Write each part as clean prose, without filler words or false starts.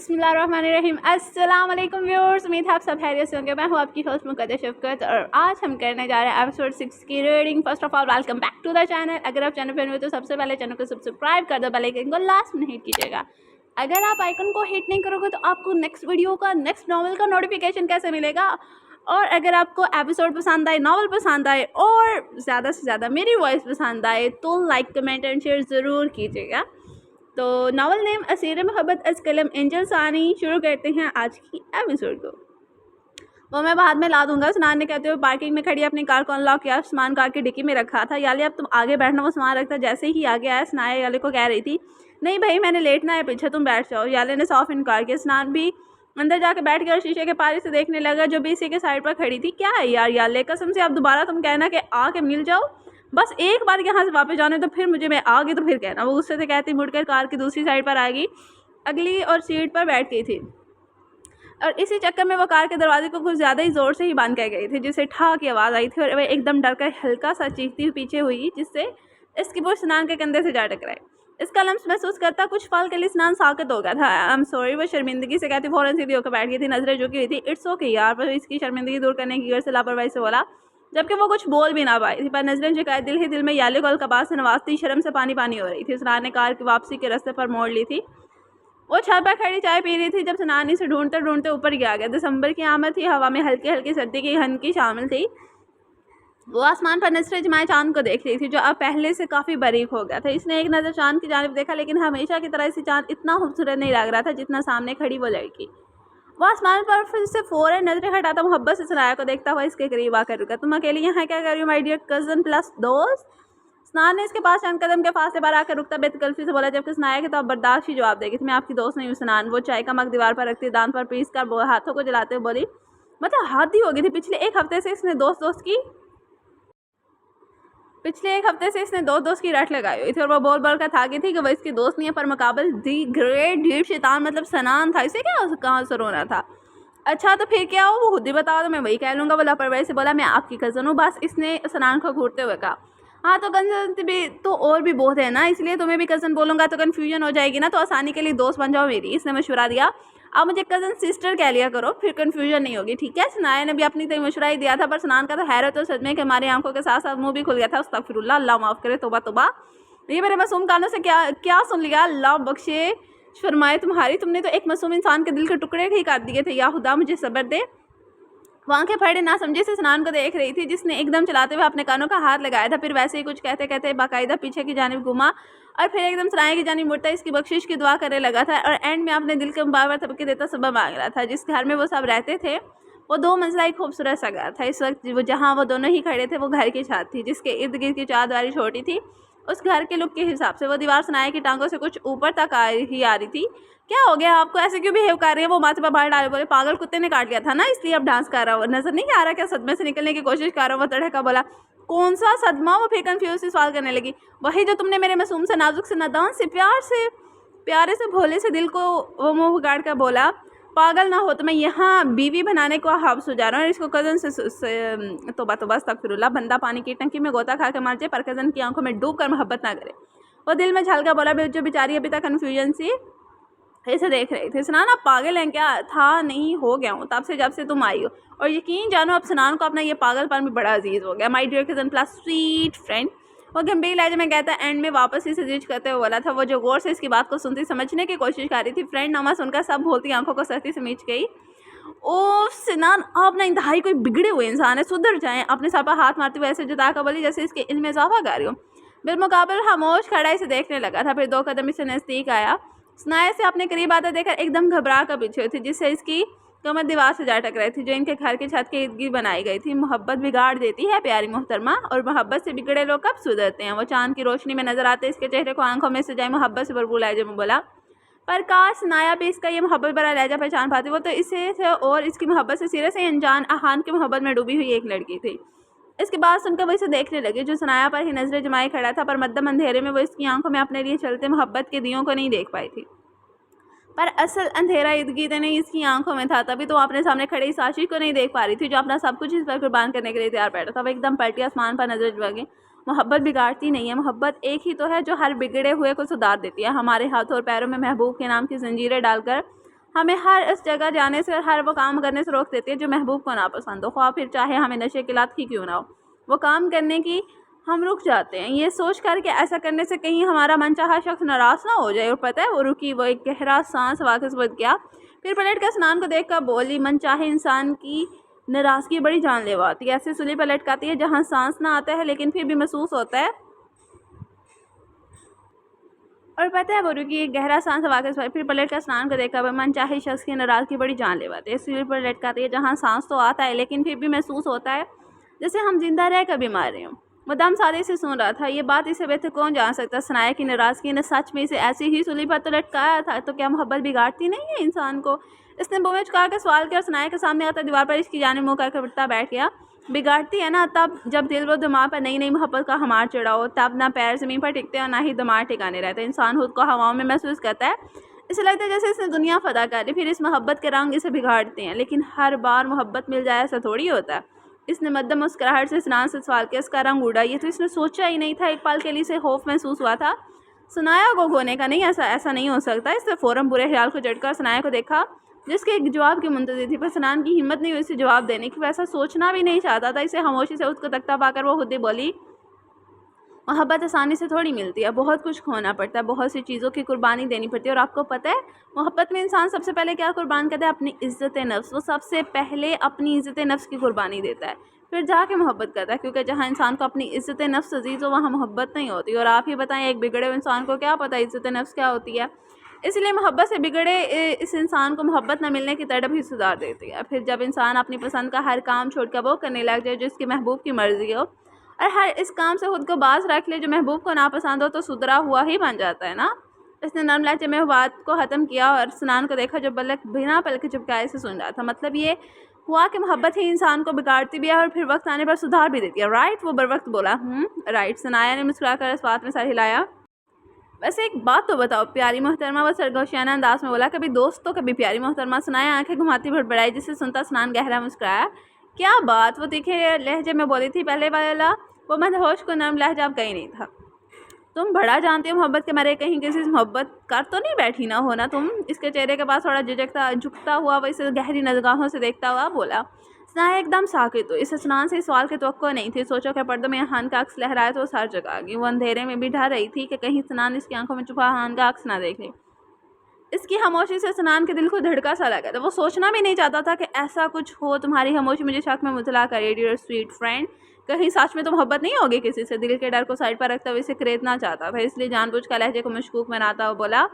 बिस्मिल्लाहिर्रहमानिर्रहीम। अस्सलाम वालेकुम व्यूअर्स, उम्मीद है आप सब खैरियत से होंगे। मैं हूँ आपकी होस्ट मुक़द्दस शफ़क़त और आज हम करने जा रहे हैं एपिसोड 6 की reading. First of all welcome back to the channel. अगर आप चैनल पर नए हो तो सबसे पहले चैनल को सब्सक्राइब कर दो, बेल आइकन को लास्ट में हिट कीजिएगा। अगर आप आइकन को हिट नहीं करोगे तो आपको नेक्स्ट वीडियो का, नेक्स्ट नॉवल का नोटिफिकेशन कैसे मिलेगा। और अगर आपको एपिसोड पसंद आए, नॉवल पसंद आए और ज़्यादा से ज़्यादा मेरी वॉइस पसंद आए तो लाइक, कमेंट एंड शेयर ज़रूर कीजिएगा। तो नावल नेम असीर मोहब्बत अज कलम एंजल सानी। शुरू करते हैं आज की एपिसोड को। वो मैं बाद में ला दूंगा। सुनान ने कहते हुए पार्किंग में खड़ी अपनी कार को अनलॉक किया, सामान कार की डिक्की में रखा था। याले अब तुम आगे बैठना, वो सामान रखता। जैसे ही आगे आया सनाया याले को कह रही थी, नहीं भाई मैंने लेटना है, पीछे तुम बैठ जाओ। याले ने साफ इनकार किया। स्नान भी अंदर जाके बैठ गया और शीशे के पारी से देखने लगा जो भी इसी के साइड पर खड़ी थी। क्या है यार याले, कसम से अब दोबारा तुम कहना कि आके मिल जाओ, बस एक बार यहाँ से वापस जाने तो फिर मुझे, मैं आ गई तो फिर कहना। वो गुस्से से कहती मुड़कर कार की दूसरी साइड पर आ गई, अगली और सीट पर बैठ गई थी और इसी चक्कर में वो कार के दरवाजे को कुछ ज़्यादा ही ज़ोर से ही बंद कर गई थी, जिससे ठा की आवाज़ आई थी और वह एकदम डर कर हल्का सा चीखती हुई पीछे हुई, जिससे इसकी बुश स्नान के कंधे से जा टकराई। इसका लम्स महसूस करता कुछ पल के लिए स्नान साकित हो गया था। आई एम सॉरी, वो शर्मिंदगी से कहती फ़ौरन सीधी होकर बैठ गई थी, नजरें झुकी हुई थी। इट्स ओके यार, पर इसकी शर्मिंदगी दूर करने की गर्ज से लापरवाही से बोला, जबकि वो कुछ बोल भी ना पाई थी। पर नजरें झुकाए दिल ही दिल में याले को अलकबाज से नवाजती, शर्म से पानी पानी हो रही थी। सनान ने कार की वापसी के रास्ते पर मोड़ ली थी। वो छत पर खड़ी चाय पी रही थी जब सनानी से ढूंढते ढूंढते ऊपर गया। दिसंबर की आमद थी, हवा में हल्की हल्की सर्दी की हनकी शामिल थी। वो आसमान पर नजरें जमाए चांद को देख रही थी जो अब पहले से काफ़ी बारीक हो गया था। इसने एक नज़र चांद की जानिब देखा, लेकिन हमेशा की तरह इसी चांद इतना खूबसूरत नहीं लग रहा था जितना सामने खड़ी वो लड़की। वो आसमान पर फिर से फ़ौरन नजरें हटाता मोहब्बत से सनाया को देखता हुआ इसके करीब आकर रुका। तुम अकेली यहाँ क्या कर रही हो माय डियर कज़न प्लस दोस्त? स्नान ने इसके पास चंद कदम के फासले पर आकर रुकता बेतकल्फी से बोला, जबकि सनाया कि तो अब बर्दाश्त ही जवाब देगी। मैं आपकी दोस्त नहीं हूँ स्नान। वो चाय का मग दीवार पर रखती, दांत पर पीस कर हाथों को जलाते हुए बोली, मतलब हद ही हो गई थी। पिछले एक हफ्ते से इसने दोस्त की रट लगाई हुई थी और वो बोल बोल कर था गई थी कि वो इसकी दोस्त नहीं है, पर मुकाबल दी ग्रेट ढीठ शैतान मतलब सनान था। इसे क्या कहाँ से रोना था? अच्छा तो फिर क्या हो, वो खुद ही बताओ तो मैं वही कह लूँगा। वो लापरवाही से बोला, मैं आपकी कज़न हूँ बस। इसने सनान को घूरते हुए कहा, हाँ तो कज़न भी तो और भी बहुत है ना, इसलिए तुम्हें भी कज़न बोलूँगा तो कन्फ्यूजन हो जाएगी ना, तो आसानी के लिए दोस्त बन जाओ मेरी। इसने मशवरा दिया, आप मुझे कज़न सिस्टर कह लिया करो, फिर कन्फ्यूजन नहीं होगी, ठीक है? सनाया ने भी अपनी तरह मशवरा ही दिया था, पर सनान का तो हैरत और सदमे के हमारी आंखों के साथ साथ मुंह भी खुल गया था। अस्तगफिरुल्लाह, अल्लाह माफ़ करे, तौबा तौबा, ये मेरे मासूम कानों से क्या क्या सुन लिया। अल्लाह बख्शे फरमाए तुम्हारी, तुमने तो एक मासूम इंसान के दिल के टुकड़े ही कर दिए थे। या खुदा मुझे सब्र दे। वो आंखें फाड़े ना समझे से स्नान को देख रही थी, जिसने एकदम चलाते हुए अपने कानों का हाथ लगाया था। फिर वैसे ही कुछ कहते कहते बाकायदा पीछे की जानिब घुमा और फिर एकदम सनाया की जानिब मुड़ता इसकी बख्शिश की दुआ करने लगा था और एंड में अपने दिल के बार थपके देता सबब मांग रहा था। जिस घर में वो सब रहते थे वो 2 मंजिला एक खूबसूरत सा घर था। इस वक्त वो जहाँ वो दोनों ही खड़े थे वो घर की छत थी, जिसके इर्द गिर्द की चारदीवारी छोटी थी। उस घर के लुक के हिसाब से वो दीवार सनाया की टांगों से कुछ ऊपर तक आ रही थी। क्या हो गया आपको, ऐसे क्यों बिहेव कर रही है? वो माथे पर बाहर डाले बोले, पागल कुत्ते ने काट लिया था ना, इसलिए अब डांस कर रहा हो, नजर नहीं आ रहा क्या सदमे से निकलने की कोशिश कर रहा हो? वो तड़का बोला, कौन सा सदमा? वो फिर कंफ्यूज से सवाल करने लगी, वही जो तुमने मेरे मासूम से नाजुक से नादान से प्यारे से भोले से दिल को वो मुँह गाड़ कर बोला, पागल ना हो तो मैं यहाँ बीवी बनाने को हाफ सो जा रहा हूँ और इसको कज़न से तोबा तोबा अस्तगफिरुल्लाह, बंदा पानी की टंकी में गोता खा के मर जाए पर कज़न की आंखों में डूब कर मोहब्बत ना करे। वो दिल में झलका बोला, जो बेचारी अभी तक कन्फ्यूजन सी ऐसे देख रही थी। सनान आप पागल हैं क्या? था नहीं, हो गया हूँ तब से जब से तुम आई हो, और यकीन जानो अब सनान को अपना ये पागलपन भी बड़ा अजीज हो गया। My dear cousin plus sweet friend, वो गंभीर लहजे में कहता एंड में वापस इसे जिज करते हुए बोला था। वो जो गौर से इसकी बात को सुनती समझने की कोशिश कर रही थी, फ्रेंड नामा सुनकर सब बोलती आंखों को सख्ती से मीच गई। ओ सनान, आप ना इंतहाई कोई बिगड़े हुए इंसान है, सुधर जाएं। अपने सर पर हाथ मारते हुए ऐसे जता कर बोली जैसे इसके इल्म में इजाफा कर रही हो। बिलमुकाबिल खामोश खड़ा इसे देखने लगा था, फिर 2 कदम इसे नज़दीक आया। सनाया से अपने करीब आता देखकर एकदम घबरा कर पीछे थी, जिससे इसकी कमर दीवार से जा टकराई थी जो इनके घर के छत के इर्द गिर्द बनाई गई थी। मोहब्बत बिगाड़ देती है प्यारी मोहतरमा, और मोहब्बत से बिगड़े लोग कब सुधरते हैं? वो चांद की रोशनी में नजर आते इसके चेहरे को आंखों में से जाए मोहब्बत से भरपूर लहजे में बोला, पर काश सनाया भी इसका ये मोहब्बत भरा लहजा पहचान पाती। वो तो इसे से और इसकी मोहब्बत से सिरे से अनजान आहान की मोहब्बत में डूबी हुई एक लड़की थी। इसके बाद सुनकर वो इसे देखने लगी जो सनाया पर ही नजरें जमाए खड़ा था, पर मद्दम अंधेरे में वो इसकी आंखों में अपने लिए चलते मोहब्बत के दियों को नहीं देख पाई थी। पर असल अंधेरा इर्द गिर्द नहीं इसकी आंखों में था, तभी तो अपने सामने खड़े इस आशिक को नहीं देख पा रही थी जो अपना सब कुछ इस पर कुर्बान करने के लिए तैयार बैठा था। वो एकदम पलटी, आसमान पर नजर जुआ गई। मोहब्बत बिगाड़ती नहीं है, मोहब्बत एक ही तो है जो हर बिगड़े हुए को सुधार देती है। हमारे हाथों और पैरों में महबूब के नाम की जंजीरें डालकर हमें हर उस जगह जाने से और हर वो काम करने से रोक देती है जो महबूब को नापसंद हो, ख्वाह फिर चाहे हमें नशे की लत ही क्यों ना हो। वो काम करने की हम रुक जाते हैं, ये सोच कर कि ऐसा करने से कहीं हमारा मनचाहा शख्स नाराज़ ना हो जाए। और पता है वो रुकी, वो एक गहरा सांस वापस बच गया, फिर पलट कर स्नान को देख कर बोली, मनचाहे इंसान की नाराज़गी बड़ी जानलेवा होती है। ऐसे सुली पर लटकाती है जहाँ सांस ना आता है लेकिन फिर भी महसूस होता है। और पता है वो रुकी, एक गहरा सांस वापस फिर पलट कर स्नान को देखा, मन चाहे शख्स की नाराज़गी बड़ी जानलेवा होती है। सिर पर लटकाती है जहाँ सांस तो आता है लेकिन फिर भी महसूस होता है जैसे हम जिंदा रह कर बीमार रहे हों। मुदाम सादे से सुन रहा था, ये बात इसे बेहतर कौन जान सकता। सनाया की नाराज़गी ने सच में इसे ऐसी ही सूली पर तो लटकाया था, तो क्या मोहब्बत बिगाड़ती नहीं है इंसान को। इसने बोझ कहा के सवाल किया और सनाया के सामने आता दीवार पर इसकी जाने मुँह करके उठता बैठ गया। बिगाड़ती है ना तब जब दिल व दिमाग पर नई नई मोहब्बत का हमार चढ़ा हो, तब ना पैर ज़मीन पर टिकते और ना ही दिमाग ठिकाने रहते। इंसान खुद को हवाओं में महसूस करता है, इसे लगता है जैसे इसने दुनिया फदा कर ली। फिर इस मोहब्बत के रंग इसे बिगाड़ते हैं, लेकिन हर बार मोहब्बत मिल जाए ऐसा थोड़ी होता है। इसने मद्दम मुस्कुराहट से स्नान से सवाल किया, इसका रंग उड़ा, ये तो इसने सोचा ही नहीं था। एक पल के लिए इसे खौफ महसूस हुआ था। सनाया को खोने का नहीं, ऐसा नहीं हो सकता। इसने फ़ौरन बुरे ख्याल को झटका सनाया को देखा जिसके एक जवाब की मुंतज़िर थी, पर सनान की हिम्मत नहीं हुई इसे जवाब देने की। वैसा सोचना भी नहीं चाहता था। इसे खामोशी से उसको तख्ता पाकर वो खुद ही बोली, मोहब्बत आसानी से थोड़ी मिलती है, बहुत कुछ खोना पड़ता है, बहुत सी चीज़ों की कुर्बानी देनी पड़ती है। और आपको पता है मोहब्बत में इंसान सबसे पहले क्या कुर्बान करता है, अपनी इज़्ज़त नफ्स। वो सबसे पहले अपनी इज़्ज़त नफ्स की कुर्बानी देता है, फिर जाके मोहब्बत करता है। क्योंकि जहाँ इंसान को अपनी इज़्ज़त नफ्स अजीज़ हो वहाँ मोहब्बत नहीं होती। और आप ही बताएं, एक बिगड़े हुए इंसान को क्या पता इज़्ज़त नफ्स क्या होती है। इसलिए मोहब्बत से बिगड़े इस इंसान को मोहब्बत न मिलने की तड़प ही सुधार देती है। फिर जब इंसान अपनी पसंद का हर काम छोड़कर वो करने लग जाए जो इसकी महबूब की मर्ज़ी हो, और हर इस काम से खुद को बाज रख ले जो महबूब को नापसंद हो, तो सुधरा हुआ ही बन जाता है ना। इसने नरम लहजे में बात को ख़त्म किया और सनान को देखा जो बलक बिना पलक झपकाए से सुन रहा था। मतलब ये हुआ कि मोहब्बत ही इंसान को बिगाड़ती भी है और फिर वक्त आने पर सुधार भी देती है। राइट, वो बर वक्त बोला। राइट, सनाया ने मुस्कुराकर इस बात में सर हिलाया। वैसे एक बात तो बताओ प्यारी मोहतरमा, वो सरगोशियाना अंदाज में बोला। कभी दोस्त तो कभी प्यारी मोहतरमा। सनाया आंखें घुमाती भड़बड़ाई, जिसे सुनता स्नान गहरा मुस्कुराया। क्या बात, वो तीखे लहजे में बोली थी पहले वाला वो मदहोश को नरम लहजा अब कहीं नहीं था। तुम बड़ा जानते हो मोहब्बत के मारे कहीं किसी से मोहब्बत कर तो नहीं बैठी ना हो ना तुम। इसके चेहरे के पास थोड़ा झुकता हुआ वैसे गहरी निगाहों से देखता हुआ बोला। सनाया एकदम साकित हो। इस स्नान से सवाल की तवक्को नहीं थी। सोचो कि पर्दों में हान का अक्स लहराए तो सर जगा गई। वो अंधेरे में भी डर रही थी कि कहीं स्नान इसकी आंखों में छुपा हान का अक्स ना देख ले। इसकी खामोशी से सनान के दिल को धड़का सा लगा था। वो सोचना भी नहीं चाहता था कि ऐसा कुछ हो। तुम्हारी खामोशी मुझे शक में मुबतला करे डियर स्वीट फ्रेंड। कहीं सच में तो मोहब्बत नहीं होगी किसी से। दिल के डर को साइड पर रखता हुए इसे खरीदना चाहता था, इसलिए जानबूझकर लहजे को मशकूक बनाता हुआ बोला,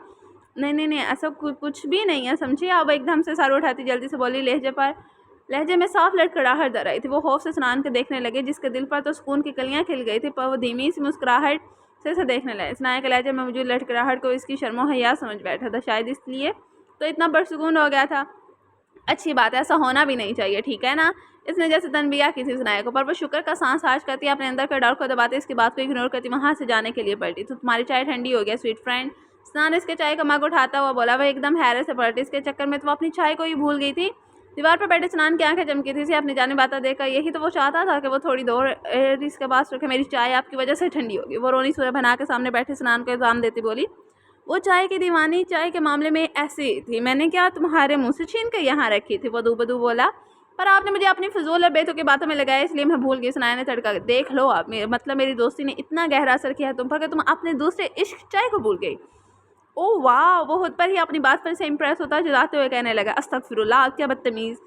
नहीं नहीं नहीं, ऐसा कुछ भी नहीं है, समझिए। अब एकदम से सर उठाती जल्दी से बोली, लहजे में साफ लड़खड़ाहट दर आई थी। वो खौफ से सनान के देखने लगे, जिसके दिल पर तो सुकून की कलियाँ खिल गई थी, पर वो धीमी सी मुस्कुराहट से देखने लगे। सनाया के लहजे में मौजूद लड़खड़ाहट को इसकी शर्मो हया समझ बैठा था, शायद इसलिए तो इतना बरसुकून हो गया था। अच्छी बात है, ऐसा होना भी नहीं चाहिए, ठीक है ना। इसने जैसे तनबिया की थी सनाया को, पर वो शुक्र का सांस आज करती, अपने अंदर का डर को दबाते इसकी बात को इग्नोर करती वहाँ से जाने के लिए पलटी। तो तुम्हारी चाय ठंडी हो गया स्वीट फ्रेंड। स्नान इसके चाय का मग उठाता हुआ बोला। वह एकदम हैरत से पलटी। इसके चक्कर में तो वो अपनी चाय को ही भूल गई थी। दीवार पर बैठे स्नान की आंखें चमकी थी। अपनी जाने बातें देखकर यही तो वो चाहता था कि वो थोड़ी देर इसके पास रखे। मेरी चाय आपकी वजह से ठंडी होगी। वो रोनी सूर्य बना के सामने बैठे स्नान को इल्ज़ाम देती बोली। वो चाय की दीवानी चाय के मामले में ऐसी थी, मैंने क्या तुम्हारे मुंह से छीन कर यहाँ रखी थी। वो दूबदू बोला, पर आपने मुझे अपनी फजूल और बेतुकी बातों में लगाया, इसलिए मैं भूल गई। सनाया ने तड़का। देख लो आप, मतलब मेरी दोस्ती ने इतना गहरा असर किया है तुम पर कि तुम अपने दूसरे इश्क चाय को भूल गई। ओह वाह, वो खुद पर ही अपनी बात पर से इम्प्रेस होता जुदाते हुए कहने लगा, अस्तगफिरुल्लाह, आप क्या बदतमीज़,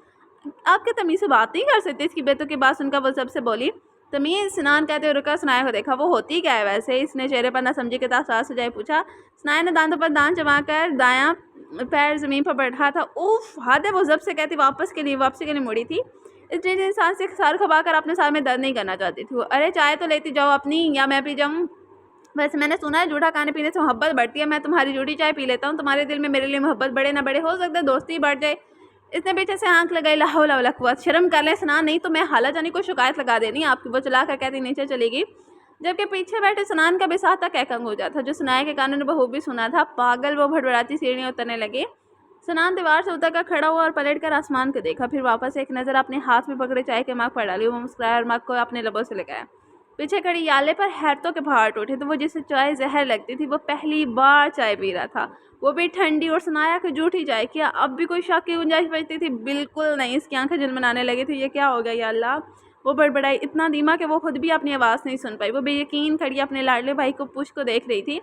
आपके तमीज़ से बात नहीं कर सकते। इसकी बेतुकी बात सुनकर वो सबसे बोली, तमीज़। स्नान कहते हुए रुका। सनाया को देखा। वो होती क्या है वैसे। इसने चेहरे पर ना समझे के साथ सजाए पूछा। सनाया ने दांतों पर दांत जमाकर दायां पैर ज़मीन पर बैठा था। उफ, हद है, वो जब से कहती वापसी के लिए मुड़ी थी। इसलिए इंसान से सर खपाकर अपने साथ में दर्द नहीं करना चाहती थी। अरे चाय तो लेती जाओ अपनी, या मैं पी जाऊँ। वैसे मैंने सुना है जूठा खाने पीने से मोहब्बत बढ़ती है। मैं तुम्हारी जूठी चाय पी लेता हूँ, तुम्हारे दिल में मेरे लिए मोहब्बत बढ़े ना बढ़े, हो सकता है दोस्ती बढ़ जाए। इसने पीछे से आंख लगाई। ला हौला वला कुव्वत, शर्म कर ले सनान, नहीं तो मैं हाला जानी को शिकायत लगा देनी आपकी। वो चला कर कहती नीचे चलेगी, जबकि पीछे बैठे सनान का भी साथ तक एकंग हो जाता, जो सुनाया के कानों ने बखूबी सुना था। पागल, वो भड़बड़ाती सीढ़ियाँ उतरने लगे। सनान दीवार से उतर कर खड़ा हुआ और पलट कर आसमान को देखा, फिर वापस एक नज़र अपने हाथ में पकड़े चाय के मग पर डाली। वो मुस्कुराया और मग को अपने लबों से लगाया, पीछे खड़ी याले पर हैरतों के पहाड़ टूटे। तो वो जिसे चाय जहर लगती थी वो पहली बार चाय पी रहा था, वो भी ठंडी, और सनाया कि झूठी चाय। क्या अब भी कोई शक की गुंजाइश बचती थी? बिल्कुल नहीं। इसकी आंखें झिलमिलाने लगी थी। ये क्या हो गया या अल्लाह? वो बड़बड़ाई इतना धीमा कि वो खुद भी अपनी आवाज़ नहीं सुन पाई। वो बेयकीन खड़ी अपने लाडले भाई को पुश को देख रही थी।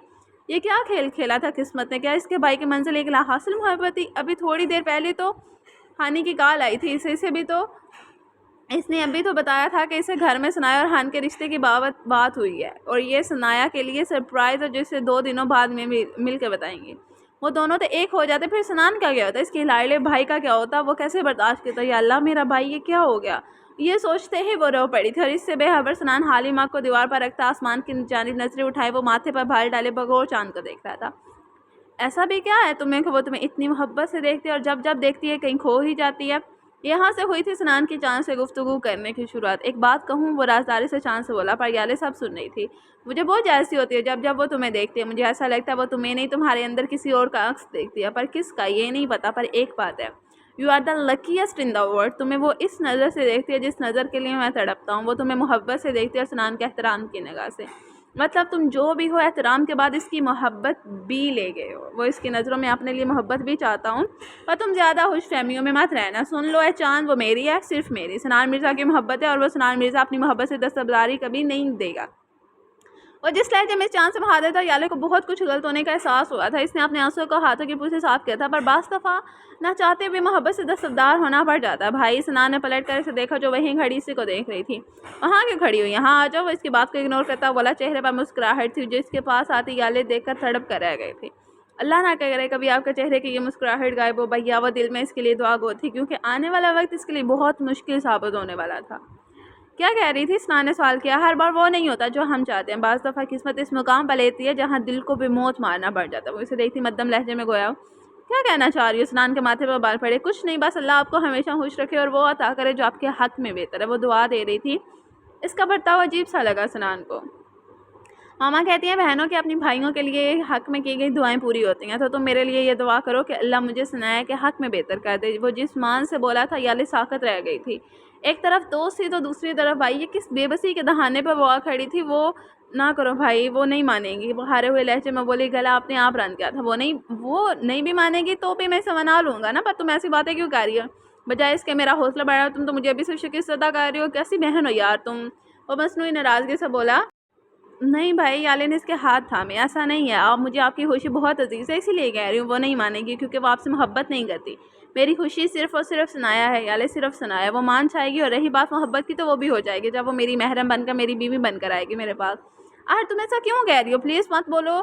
ये क्या खेल खेला था किस्मत ने? क्या इसके भाई की मंजिल एक लाहासिल मोहब्बत थी? अभी थोड़ी देर पहले तो हानि की कॉल आई थी इसे भी तो इसने अभी तो बताया था कि इसे घर में सनाया और हान के रिश्ते की बात हुई है, और ये सनाया के लिए सरप्राइज़ है जो इसे 2 दिनों बाद में मिल के बताएंगे। वो दोनों तो एक हो जाते, फिर सनान का क्या होता? इसके लाडले भाई का क्या होता? वो कैसे बर्दाश्त करता? या अल्लाह, मेरा भाई ये क्या हो गया? ये सोचते ही वो रो पड़ी थी, और इससे बेखबर सनान हालिमा को दीवार पर रखता आसमान की जानिब नजरें उठाए वो माथे पर भाल डाले बगौर चांद को देख रहा था। ऐसा भी क्या है तुम्हें कि वो तुम्हें इतनी मोहब्बत से देखती है, और जब जब देखती है कहीं खो ही जाती है? यहाँ से हुई थी सनान की चांद से गुफ्तगू करने की शुरुआत। एक बात कहूँ, वो राजदारी से चांद से बोला, पर याले सब सुन रही थी। मुझे बहुत जैसी होती है जब जब वो तुम्हें देखती है। मुझे ऐसा लगता है वो तुम्हें नहीं, तुम्हारे अंदर किसी और का अक्स देखती है, पर किसका ये नहीं पता। पर एक बात है, you are the luckiest in the world. तुम्हें वो इस नज़र से देखती है जिस नज़र के लिए मैं तड़पता हूँ। वो तुम्हें मोहब्बत से देखती है, और सनान के एहतराम की निगाह से। मतलब तुम जो भी हो, एहतराम के बाद इसकी मोहब्बत भी ले गए हो। वो इसकी नज़रों में अपने लिए मोहब्बत भी चाहता हूँ, पर तुम ज़्यादा खुश फहमियों में मत रहना। सुन लो है चांद, वो मेरी है, सिर्फ मेरी। सनान मिर्ज़ा की मोहब्बत है, और वो सनान मिर्ज़ा अपनी मोहब्बत से दस्तबरदारी कभी नहीं देगा। और जिस लहजे में चांद से बहा देता, याले को बहुत कुछ गलत होने का एहसास हुआ था। इसने अपने आंसुओं को हाथों की पूछ से साफ किया था, पर बास दफ़ा ना चाहते हुए मोहब्बत से दस्तबरदार होना पड़ जाता। भाई सनान ने पलट कर इसे देखा, जो वहीं खड़ी इसी को देख रही थी। वहाँ क्यों खड़ी हुई? यहाँ आ जाओ। वो इसकी बात को इग्नोर करता बोला। चेहरे पर मुस्कुराहट थी जो इसके पास आती याले देखकर तड़प कर रह गई थी। अल्लाह ना करे कभी आपके चेहरे की ये मुस्कुराहट गायब हो भैया। वो दिल में इसके लिए दुआ गो थी, क्योंकि आने वाला वक्त इसके लिए बहुत मुश्किल साबित होने वाला था। क्या कह रही थी? सनान ने सवाल किया। हर बार वो नहीं होता जो हम चाहते हैं। बाज़ दफ़ा किस्मत इस मुकाम पर लेती है जहाँ दिल को भी मौत मारना पड़ जाता है। वो इसे देखती मध्यम लहजे में गोया, क्या कहना चाह रही हो? सनान के माथे पर बाल पड़े। कुछ नहीं, बस अल्लाह आपको हमेशा खुश रखे और वो अता करे जो आपके हक़ में बेहतर है। वो दुआ दे रही थी। इसका बर्ताव अजीब सा लगा सनान को। मामा कहती हैं बहनों के अपनी भाइयों के लिए हक़ में की गई दुआएं पूरी होती हैं, तो तुम मेरे लिए ये दुआ करो कि अल्लाह मुझे सनाया के हक़ में बेहतर कर दे। वो जिस मान से बोला था याले साकत रह गई थी। एक तरफ दोस्त थी तो दूसरी तरफ भाई। ये किस बेबसी के दहाने पर वो खड़ी थी। वो ना करो भाई, वो नहीं मानेगी। वो हारे हुए लहजे में बोली, गला आपने आप रन किया था। वो नहीं भी मानेगी तो भी मैं इसे मना लूँगा ना। पर तुम ऐसी बातें क्यों कर रही हो? बजाय इसके मेरा हौसला बढ़ाओ। तुम तो मुझे अभी से शिकस्त अदा कर रही हो। कैसी बहन हो यार तुम? वो मसनूई नाराज़गी से बोला। नहीं भाई, याले ने इसके हाथ थामे। ऐसा नहीं है, आप मुझे आपकी खुशी बहुत अजीज़ है इसीलिए कह रही हूँ। वो नहीं मानेगी क्योंकि वो आपसे मोहब्बत नहीं करती। मेरी खुशी सिर्फ़ और सिर्फ सनाया है याले, सिर्फ सनाया। वो मान जाएगी, और रही बात मोहब्बत की तो वो भी हो जाएगी जब वो मेरी महरम बनकर मेरी बीवी बनकर आएगी मेरे पास। आखिर तुम ऐसा क्यों कह रही हो? प्लीज़ मत बोलो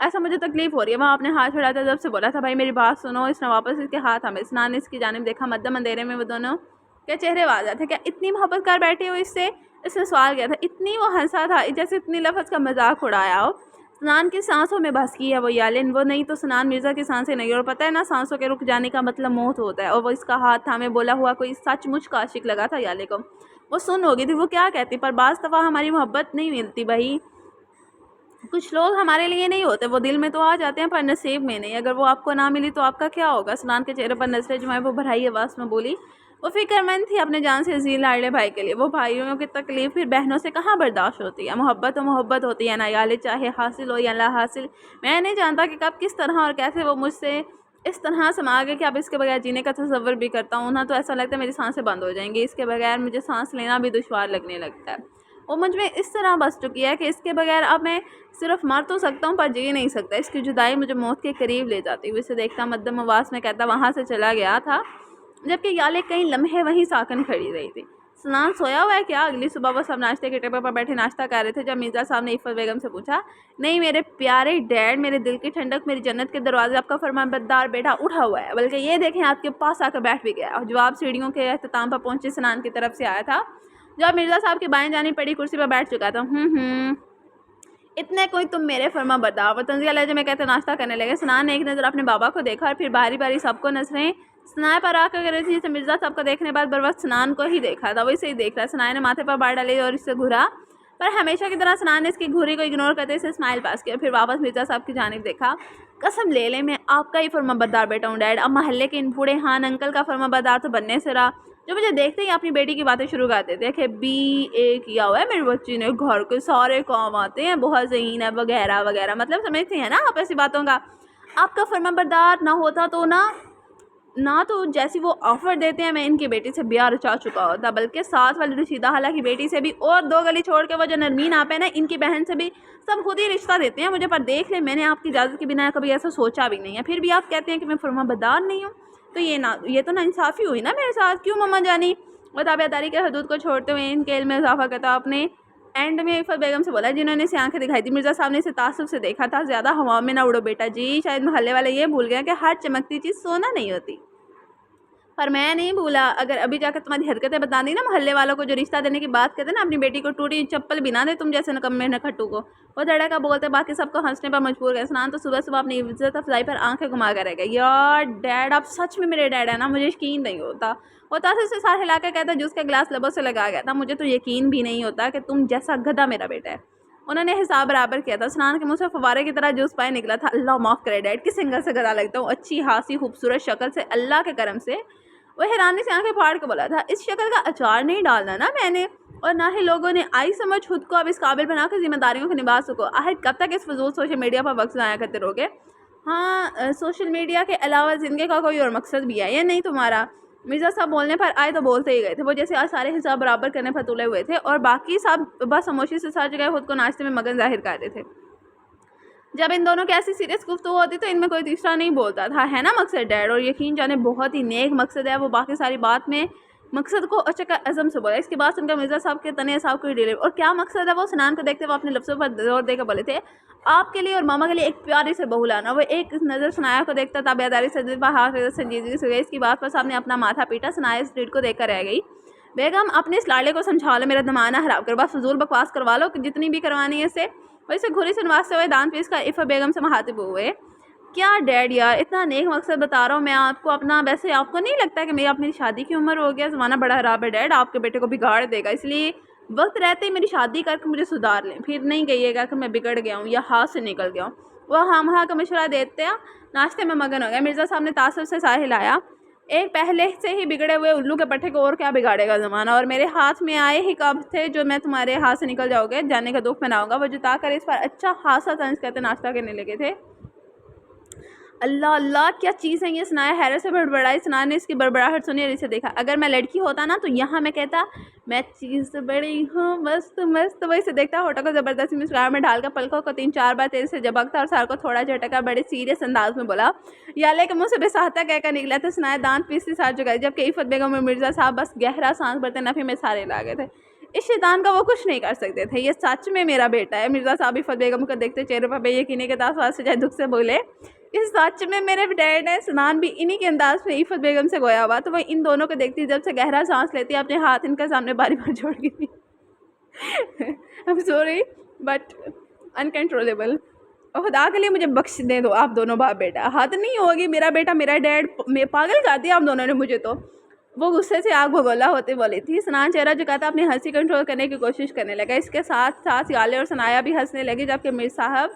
ऐसा, मुझे तकलीफ़ हो रही है। वहाँ अपने हाथ छुड़ाता जब से बोला था भाई मेरी बात सुनो। इसने वापस इसके हाथ थामे। सनान ने इसकी जानिब देखा। मध्यम अंधेरे में वो दोनों के चेहरे वाज़ा थे। क्या इतनी मोहब्बत कर बैठे हो इससे? इसने सवाल किया था। इतनी? वो हंसा था जैसे इतनी लफ्ज़ का मजाक उड़ाया हो। सनान की सांसों में बस की है वो यालिन। वो नहीं तो सनान मिर्ज़ा की सांसें नहीं। और पता है ना, सांसों के रुक जाने का मतलब मौत होता है। और वो इसका हाथ थामे बोला हुआ कोई सचमुच का आशिक लगा था याले को। वो सुन हो गई थी वो क्या कहती। पर बाज़ दफ़ा हमारी मोहब्बत नहीं मिलती भाई। कुछ लोग हमारे लिए नहीं होते। वो दिल में तो आ जाते हैं पर नसीब में नहीं। अगर वो आपको ना मिली तो आपका क्या होगा? सनान के चेहरे पर नजरें जुमाए वो भराई आवाज़ में बोली। वो फिक्रमंद थी अपने जान से अजीज लाडले भाई के लिए। वो भाइयों की तकलीफ़ फिर बहनों से कहाँ बर्दाश्त होती है? मोहब्बत तो मोहब्बत होती है ना याले, चाहे हासिल हो या ना हासिल। मैं नहीं जानता कि कब किस तरह और कैसे वो मुझसे इस तरह समा गए कि अब इसके बगैर जीने का तसव्वुर भी करता हूँ ना, तो ऐसा लगता है मेरी सांसें बंद हो जाएंगी। इसके बगैर मुझे सांस लेना भी दुश्वार लगने लगता है। वो मुझ में इस तरह बस चुकी है कि इसके बगैर अब मैं सिर्फ मर तो सकता हूँ पर जी नहीं सकता। इसकी जुदाई मुझे मौत के करीब ले जाती हुई। इसे देखता मध्यम आवाज़ में कहता वहाँ से चला गया था, जबकि याले कई लम्हे वहीं साकन खड़ी रही थी। सनान सोया हुआ है क्या? अगली सुबह वो सब नाश्ते के टेबल पर बैठे नाश्ता कर रहे थे जब मिर्ज़ा साहब ने इफ़त बेगम से पूछा। नहीं मेरे प्यारे डैड, मेरे दिल की ठंडक, मेरी जन्नत के दरवाजे आपका फरमाबरदार बेटा उठा हुआ है, बल्कि ये देखें आपके पास आकर बैठ भी गया। और जवाब सीढ़ियों के अख्ताम पर पहुँचे सनान की तरफ से आया था। जब मिर्ज़ा साहब की बाएं जानी पड़ी कुर्सी पर बैठ चुका था। इतने कोई तुम मेरे फरमा बता। वो तंजिया लहजे में कहते नाश्ता करने लगे। सनान ने एक नज़र अपने बाबा को देखा और फिर बारी बारी सबको नजरें सनाए पर आकर कर रही थी। जैसे मिर्ज़ा साहब को देखने बाद बर वक्त सनान को ही देखा था, वैसे ही देख रहा। सनाए ने माथे पर बाढ़ डाली और इससे घूरा, पर हमेशा की तरह सनान ने इसकी घूरी को इग्नोर करते इसे स्माइल पास किया। फिर वापस मिर्ज़ा साहब की जानिब देखा। कसम ले मैं आपका ही फरमा बरदार बेटा हूँ डैड। अब महल्ले के इन बूढ़े हान अंकल का फरमा बरदार तो बनने से रहा। जो मुझे देखते ही अपनी बेटी की बातें शुरू कर देते हैं कि BA किया हुआ है मेरी बच्ची ने, घर के सारे काम आते हैं, बहुत ज़हीन है वगैरह वगैरह। मतलब समझते हैं ना आप ऐसी बातों का। आपका फर्माबरदार ना होता तो ना तो जैसी वो ऑफ़र देते हैं मैं इनकी बेटी से ब्याह रचा चुका होता, बल्कि साथ वाली रशीदा हाला की बेटी से भी, और 2 गली छोड़ के वो जो नरमीन आप है ना, इनकी बहन से भी सब खुद ही रिश्ता देते हैं मुझे। पर देख ले, मैंने आपकी इजाज़त के बिना कभी ऐसा सोचा भी नहीं है, फिर भी आप कहते हैं कि मैं फर्माबरदार नहीं हूँ। तो ये तो नाइंसाफ़ी हुई ना मेरे साथ। क्यों मम्मा जानी? वो ताबेदारी के हदूद को छोड़ते हुए इनके इल्म में इजाफा करता आपने एंड में इफ़त बेगम से बोला, जिन्होंने इसे आंखें दिखाई थी। मिर्ज़ा साहब ने इसे तासुब से देखा था। ज़्यादा हवा में ना उड़ो बेटा जी, शायद मोहल्ले वाले ये भूल गए कि हर चमकती चीज़ सोना नहीं होती। पर मैं नहीं भूला। अगर अभी जाकर तुम्हारी हरकतें बता दी ना मोहल्ले वालों को, जो रिश्ता देने की बात करते ना, अपनी बेटी को टूटी चप्पल भी ना दे तुम जैसे नकम्मे नखट्टू को। वो धड़का बोलते बाकी सबको हंसने पर मजबूर गए। स्नान तो सुबह सुबह अपनी इज्जत अफजाई पर आंखें घुमा कर रह गए। यार डैड, आप सच में मेरे डैड है ना, मुझे यकीन नहीं होता। वो तासे से सार हिला कर कहता, जूस का गिलास लबों से लगा गया था, मुझे तो यकीन भी नहीं होता कि तुम जैसा गधा मेरा बेटा है। उन्होंने हिसाब बराबर किया था। स्नान के मुँह से फवारे की तरह जूस पाए निकला था। अल्लाह माफ़ करे डैड, किस एंगल से गधा लगता हूँ, अच्छी हासी खूबसूरत शक्ल से, अल्लाह के करम से। वो हैरानी से आंखें फाड़ के बोला था, इस शक्ल का अचार नहीं डालना ना मैंने, और ना ही लोगों ने आई समझ खुद को अब इस काबिल बना कर जिम्मेदारियों को निभा सको। आखिर कब तक इस फजूल सोशल मीडिया पर वक्त ज़ाया करते रहोगे? हाँ, सोशल मीडिया के अलावा ज़िंदगी का कोई और मकसद भी है या नहीं तुम्हारा? मिर्ज़ा साहब बोलने पर आए तो बोलते ही गए थे। वो जैसे आज सारे हिसाब बराबर करने पर तुले हुए थे और बाकी सब बस खामोशी से सच गए, खुद को नाश्ते में मगन जाहिर कर रहे थे। जब इन दोनों की ऐसी सीरियस गुफ्तगू होती तो इनमें कोई तीसरा नहीं बोलता था, है ना मकसद डैड? और यकीन जाने बहुत ही नेक मकसद है वो। बाकी सारी बात में मकसद को अचक अज़म से बोला। इसके बाद सुनकर मिर्ज़ा साहब के तने साहब को डिलीवर। और क्या मकसद है वो? स्नान को देखते वो अपने लफ्ज़ों पर जोर देकर बोले थे, आपके लिए और मामा के लिए एक प्यारी से बहू लाना। वो एक नज़र सनाया को देखता, ताबेदारी से संजीदगी से गई। इसकी बात पर साहब ने अपना माथा पीटा। सनाया इस रीड को देखकर रह गई। बेगम अपने इस लाड़े को समझा लो, मेरा दमाना हराम कर, बस फजूल बकवास करवा लो जितनी भी करवानी है इससे। वैसे घुरी से नवाजते हुए दान पीस का इफ़ा बेगम से मुखातिब हुए, क्या डैड यार, इतना नेक मकसद बता रहा हूँ मैं आपको अपना। वैसे आपको नहीं लगता कि मेरी अपनी शादी की उम्र हो गया, ज़माना बड़ा खराब है डैड, आपके बेटे को बिगाड़ देगा, इसलिए वक्त रहते ही मेरी शादी करके मुझे सुधार लें, फिर नहीं कहिएगा कि मैं बिगड़ गया हूँ या हाथ से निकल गया हूँ। वह हाँ का मशवरा देते हैं। नाश्ते में मगन हो गया। मिर्ज़ा साहब ने तासुब से साहिल आया, एक पहले से ही बिगड़े हुए उल्लू के पट्टे को और क्या बिगाड़ेगा ज़माना, और मेरे हाथ में आए ही कब थे जो मैं तुम्हारे हाथ से निकल जाओगे, जाने का दुख मनाऊंगा। वो जुटा कर इस पर अच्छा खासा तंज करते नाश्ता करने लगे थे। अल्लाह अल्लाह, क्या चीज़ है ये? सुनाया हैरत से बड़बड़ाई। सुना ने इसकी बड़बड़ाहट सुनी और इसे देखा। अगर मैं लड़की होता ना तो यहाँ मैं कहता, मैं चीज़ बड़ी हूँ मस्त मस्त। वो इसे देखता, होठों को ज़बरदस्ती मुस्कुराहट में डालकर पलकों को 3-4 बार तेज़ी से झपकता और सार को थोड़ा झटका बड़े सीरियस अंदाज में बोला। याले के मुँह से बेसाहता कहकर निकला था। सुनाया दांत पीसती सार चुकाई, जबकि इफ़त बेगम और मिर्ज़ा साहब बस गहरा सांस भरते नफ़े में सारे लागे थे। इस शैतान का वो कुछ नहीं कर सकते थे। ये सच में मेरा बेटा है। मिर्ज़ा साहब इफ़त बेगम को देखते चेहरे पर बेयकीनी के साथ से दुख से बोले, इस सच में मेरे डैड है। सनान भी इन्हीं के अंदाज में इफ़त बेगम से गोया हुआ, तो वह इन दोनों को देखती जब से गहरा सांस लेती, अपने हाथ इनके सामने बारी बार जोड़ गई थी। I am sorry but uncontrollable. खुदा के लिए मुझे बख्श दे दो आप दोनों बाप बेटा। हद नहीं होगी, मेरा बेटा मेरा डैड पागल कर दिया आप दोनों ने मुझे तो। वो गुस्से से आग भगोला होते बोली थी। सनान चेहरा झुकाता अपनी हंसी कंट्रोल करने की कोशिश करने लगा। इसके साथ साथ याले और सनाया भी हंसने लगी, जबकि मिर्ज़ा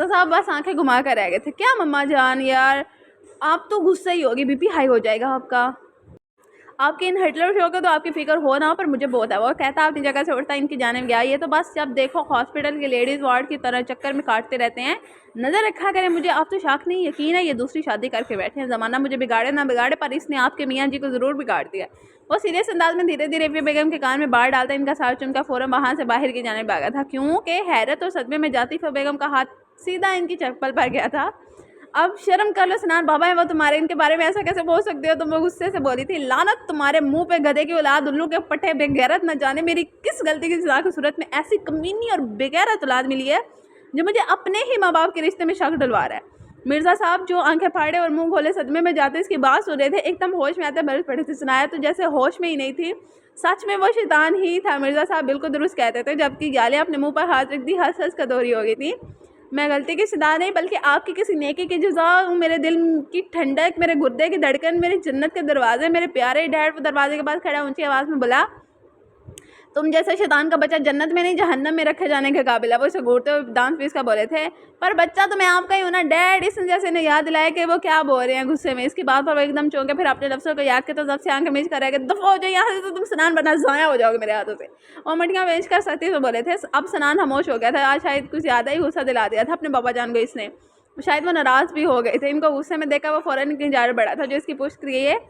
साहब बस आंखें घुमा कर रह गए थे। क्या मम्मा जान यार, आप तो गुस्से ही होगी, बीपी हाई हो जाएगा आपका। आपके इन हिटलर शो का तो आपकी फिक्र हो ना हो, पर मुझे बहुत है। वो कहता अपनी जगह से उठता इनकी जानिब गया। ये तो बस जब देखो हॉस्पिटल के लेडीज़ वार्ड की तरह चक्कर में काटते रहते हैं। नज़र रखा करें मुझे, आप तो शक नहीं यकीन है ये दूसरी शादी करके बैठे हैं। ज़माना मुझे बिगाड़े ना बिगाड़े, पर इसने आपके मियाँ जी को ज़रूर बिगाड़ दिया। वो सीरियस अंदाज में धीरे धीरे बेगम के कान में बाढ़ डालता इनका सार चुनकर फ़ौरन वहाँ से बाहर की जाने भागा था, क्योंकि हैरत और सदमे में जाती बेगम का हाथ सीधा इनकी चप्पल पर गया था। अब शर्म कर लो सनान, बाबा है वो तुम्हारे, इनके बारे में ऐसा कैसे बोल सकते हो? तुम वो गुस्से से बोली थी। लानत तुम्हारे मुंह पे, गधे की औलाद, उल्लू के पट्टे, बेगैरत। न जाने मेरी किस गलती की सजा की सूरत में ऐसी कमीनी और बेगैरत औलाद मिली है जो मुझे अपने ही माँ बाप के रिश्ते में शक डलवा रहा है। मिर्ज़ा साहब जो आंखें फाड़े और मुंह खोले सदमे में जाते इसकी बात सुन रहे थे, एकदम होश में आते बरस पड़े थे। सुनाया तो जैसे होश में ही नहीं थी, सच में वो शैतान ही था। मिर्ज़ा साहब बिल्कुल दुरुस्त कहते थे, जबकि याले अपने मुंह पर हाथ रख दी, हंस हंस कदोरी हो गई थी। मैं गलती की सदा नहीं बल्कि आपकी किसी नेकी की जज़ा हूँ। मेरे दिल की ठंडक, मेरे गुर्दे की धड़कन, मेरी जन्नत के दरवाजे, मेरे प्यारे डैड। वो दरवाजे के पास खड़ा ऊंची आवाज़ में बोला, तुम जैसे शैतान का बच्चा जन्नत में नहीं जहन्नम में रखे जाने के काबिल है। वो इसे घूरते हुए डांस पीस का बोले थे, पर बच्चा तो मैं आपका ही हूँ ना डैड। इस जैसे ने याद दिलाया कि वो क्या बोल रहे हैं गुस्से में। इसकी बात पर वो एकदम चौंके, फिर अपने लफ्ज़ों को याद के तो जब से आंखें मीच कर दफ़ा हो जाए यहाँ से, तो तुम स्नान बना ज़ाया हो जाओगे मेरे हाथों से। और मटियाँ बेच कर सकती तो बोले थे। अब स्नान खामोश हो गया था। आज शायद कुछ ज़्यादा ही गुस्सा दिला दिया था अपने बाबा जान को इसने। शायद वो नाराज़ भी हो गए थे। इनको गुस्से में देखा वो फ़ौरन कहीं जा बढ़ा था, जो इसकी पुष्ट किए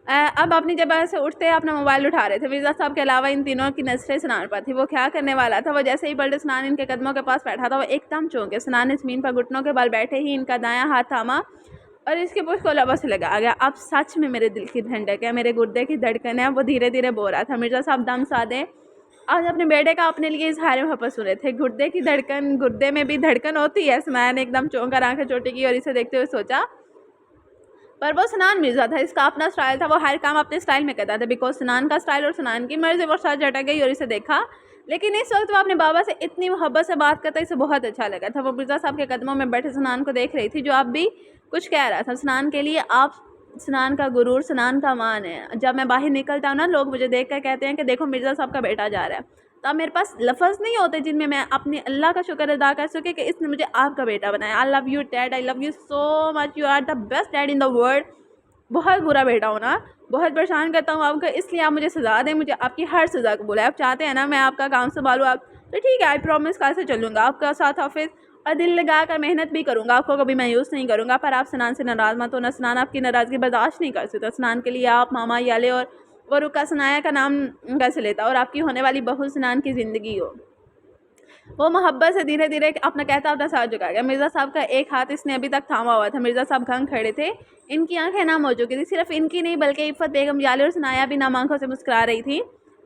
अब अपनी जगह से उठते अपना मोबाइल उठा रहे थे। मिर्ज़ा साहब के अलावा इन तीनों की नज़रें स्नान पर थी। वो क्या करने वाला था। वो जैसे ही पलटे स्नान इनके कदमों के पास बैठा था, वो एकदम चौंके। स्नान ने ज़मीन पर घुटनों के बल बैठे ही इनका दायां हाथ थामा और इसके पुष्ट को लबों से लगा गया। अब सच में मेरे दिल की धड़कन है, मेरे गुर्दे की धड़कन है। वो धीरे धीरे बोल रहा था। मिर्ज़ा साहब दम साधे आज अपने बेटे का अपने लिए इजहार मोहब्बत सुन रहे थे। गुर्दे की धड़कन, गुर्दे में भी धड़कन होती है। स्नान ने एकदम चौंक कर आंखें चोटी की और इसे देखते हुए सोचा, पर वो सनान मिर्ज़ा था। इसका अपना स्टाइल था। वो हर काम अपने स्टाइल में करता था। बिकॉज सनान का स्टाइल और सनान की मर्ज़ी। वो सर झटक गई और इसे देखा, लेकिन इस वक्त वो अपने बाबा से इतनी मोहब्बत से बात करता, इसे बहुत अच्छा लगा था। वो मिर्ज़ा साहब के कदमों में बैठे सनान को देख रही थी, जो अब भी कुछ कह रहा था। सनान के लिए आप सनान का गुरूर, सनान का मान है। जब मैं बाहर निकलता हूँ ना, लोग मुझे देख कर कहते हैं कि देखो मिर्ज़ा साहब का बेटा जा रहा है। तब मेरे पास लफ्ज़ नहीं होते जिनमें मैं अपने अल्लाह का शुक्र अदा कर सके कि इसने मुझे आपका बेटा बनाया। I love you dad, I love you so much, you are the best dad in the world. बहुत बुरा बेटा हूँ ना, बहुत परेशान करता हूँ आपको, इसलिए आप मुझे सज़ा दें। मुझे आपकी हर सज़ा कबूल है। आप चाहते हैं ना मैं आपका काम संभालूँ, आप तो ठीक है, आई प्रॉमिस कल से चलूँगा आपका साथ ऑफिस और दिल लगा कर मेहनत भी करूँगा। आपको कभी मायूस नहीं करूँगा। पर आप सनान से नाराज़ मत होना। सनान आपकी नाराज़गी बर्दाश्त नहीं कर सकता। सनान के लिए आप मामा याले और वो रुका सनाया का नाम कैसे लेता और आपकी होने वाली बहू सनान की ज़िंदगी हो। वो मोहब्बत से धीरे धीरे अपना कहता अपना साथ झुका गया। मिर्ज़ा साहब का एक हाथ इसने अभी तक थामा हुआ था। मिर्ज़ा साहब खंग खड़े थे। इनकी आंखें नम हो चुकी थी। सिर्फ इनकी नहीं बल्कि इफ़त बेगम याले और सनाया भी नम आंखों से मुस्कुरा रही थी।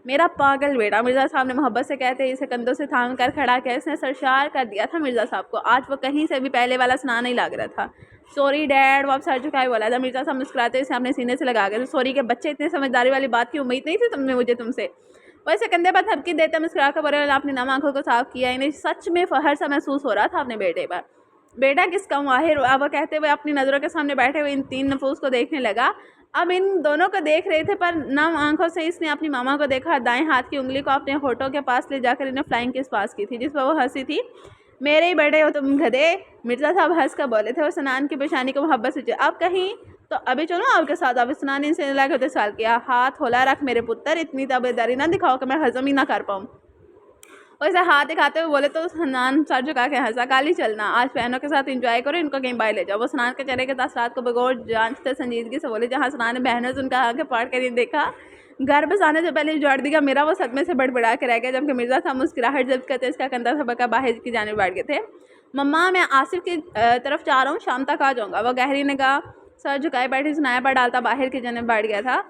मेरा पागल बेटा, मिर्ज़ा साहब ने मोहब्बत से कहते इसे कंधों से थाम कर खड़ा किया। इसने सरशार कर दिया था मिर्ज़ा साहब को। आज वो कहीं से भी पहले वाला सुना नहीं लग रहा था। सॉरी डैड, वो अब सर झुकाए बोला था। मिर्ज़ा साहब मुस्कुराते इसे अपने सीने से लगा गए। सॉरी के बच्चे, इतने समझदारी वाली बात की उम्मीद नहीं थी तुमसे। वैसे कंधे पर थपकी देते मुस्कुरा कर बोले, अपनी नम आंखों को साफ किया। इन्हें सच में फखर सा महसूस हो रहा था अपने बेटे पर। बेटा किसका माहिर, अब कहते हुए अपनी नज़रों के सामने बैठे हुए इन तीन नफूस को देखने लगा। अब इन दोनों को देख रहे थे, पर नम आंखों से इसने अपनी मामा को देखा। दाएं हाथ की उंगली को अपने होठों के पास ले जाकर इन्हें फ्लाइंग किस पास की थी, जिस पर वो हंसी थी। मेरे ही बड़े हो तुम गधे, मिर्ज़ा साहब हंस कर बोले थे। और सनान की पेशानी को मोहब्बत से अब कहीं तो अभी चलो आपके साथ। अब स्नान इनसे लगा होते साल किया। हाथ होला रख मेरे पुत्र, इतनी तबेदारी ना दिखाओ कि मैं हजम ही ना कर पाऊँ। वैसे हाथ दिखाते हुए बोले तो स्नान सर झुका के हंसा। काली चलना, आज बहनों के साथ एंजॉय करो, इनको कहीं बाहर ले जाओ। वो स्नान के चेहरे के तासरात को बगौर जांचते संजीदगी से बोले। जहाँ स्नान ने बहनों से उनका आंखें फाड़ कर देखा, घर बस आने से पहले जोड़ दिया मेरा। वो सदमे से बड़बड़ा के रह गया, जबकि मिर्ज़ा साहब मुस्कुराहट जब्त करते इसका कंधा सबका बाहर की जाने बैठ गए थे। मम्मा मैं आसिफ की तरफ जा रहा हूँ, शाम तक आ जाऊँगा। वो गहरी ने कहा, सर झुकाए बैठी सुनाया पर डालता बाहर की जाने बैठ गया था।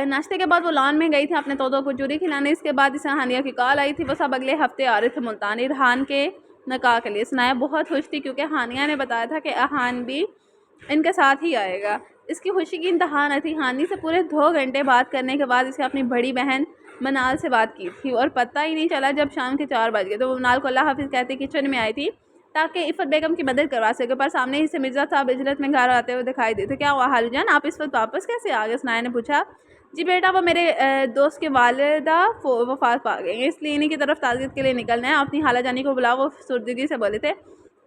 नाश्ते के बाद वो लॉन में गई थी अपने तोतों को चूरी खिलाने। इसके बाद इसे हानिया की कॉल आई थी। वो सब अगले हफ्ते आ रहे थे मुल्तान इरहान के निकाह के लिए। सुनाया बहुत खुश थी क्योंकि हानिया ने बताया था कि अहान भी इनके साथ ही आएगा। इसकी खुशी की इंतहा न थी। हानी से पूरे 2 घंटे बात करने के बाद इसे अपनी बड़ी बहन मनाल से बात की थी और पता ही नहीं चला जब शाम के 4 बज गए। तो वो मनाल को अल्लाह हाफिज़ कहते किचन में आई थी ताकि इफ़त बेगम की मदद करवा सके। पर सामने ही से मिर्ज़ा साहब इजलत में घर आते हुए दिखाई देते। क्या हुआ हालूजान, आप इस वक्त वापस कैसे आ गए? सुनाया ने पूछा। जी बेटा, वो मेरे दोस्त के वालिदा वफात पा गई, इसलिए इन्हीं की तरफ ताज़ियत के लिए निकलना है। अपनी खाला जानी को बुलाओ। वो सुरदगी से बोले थे।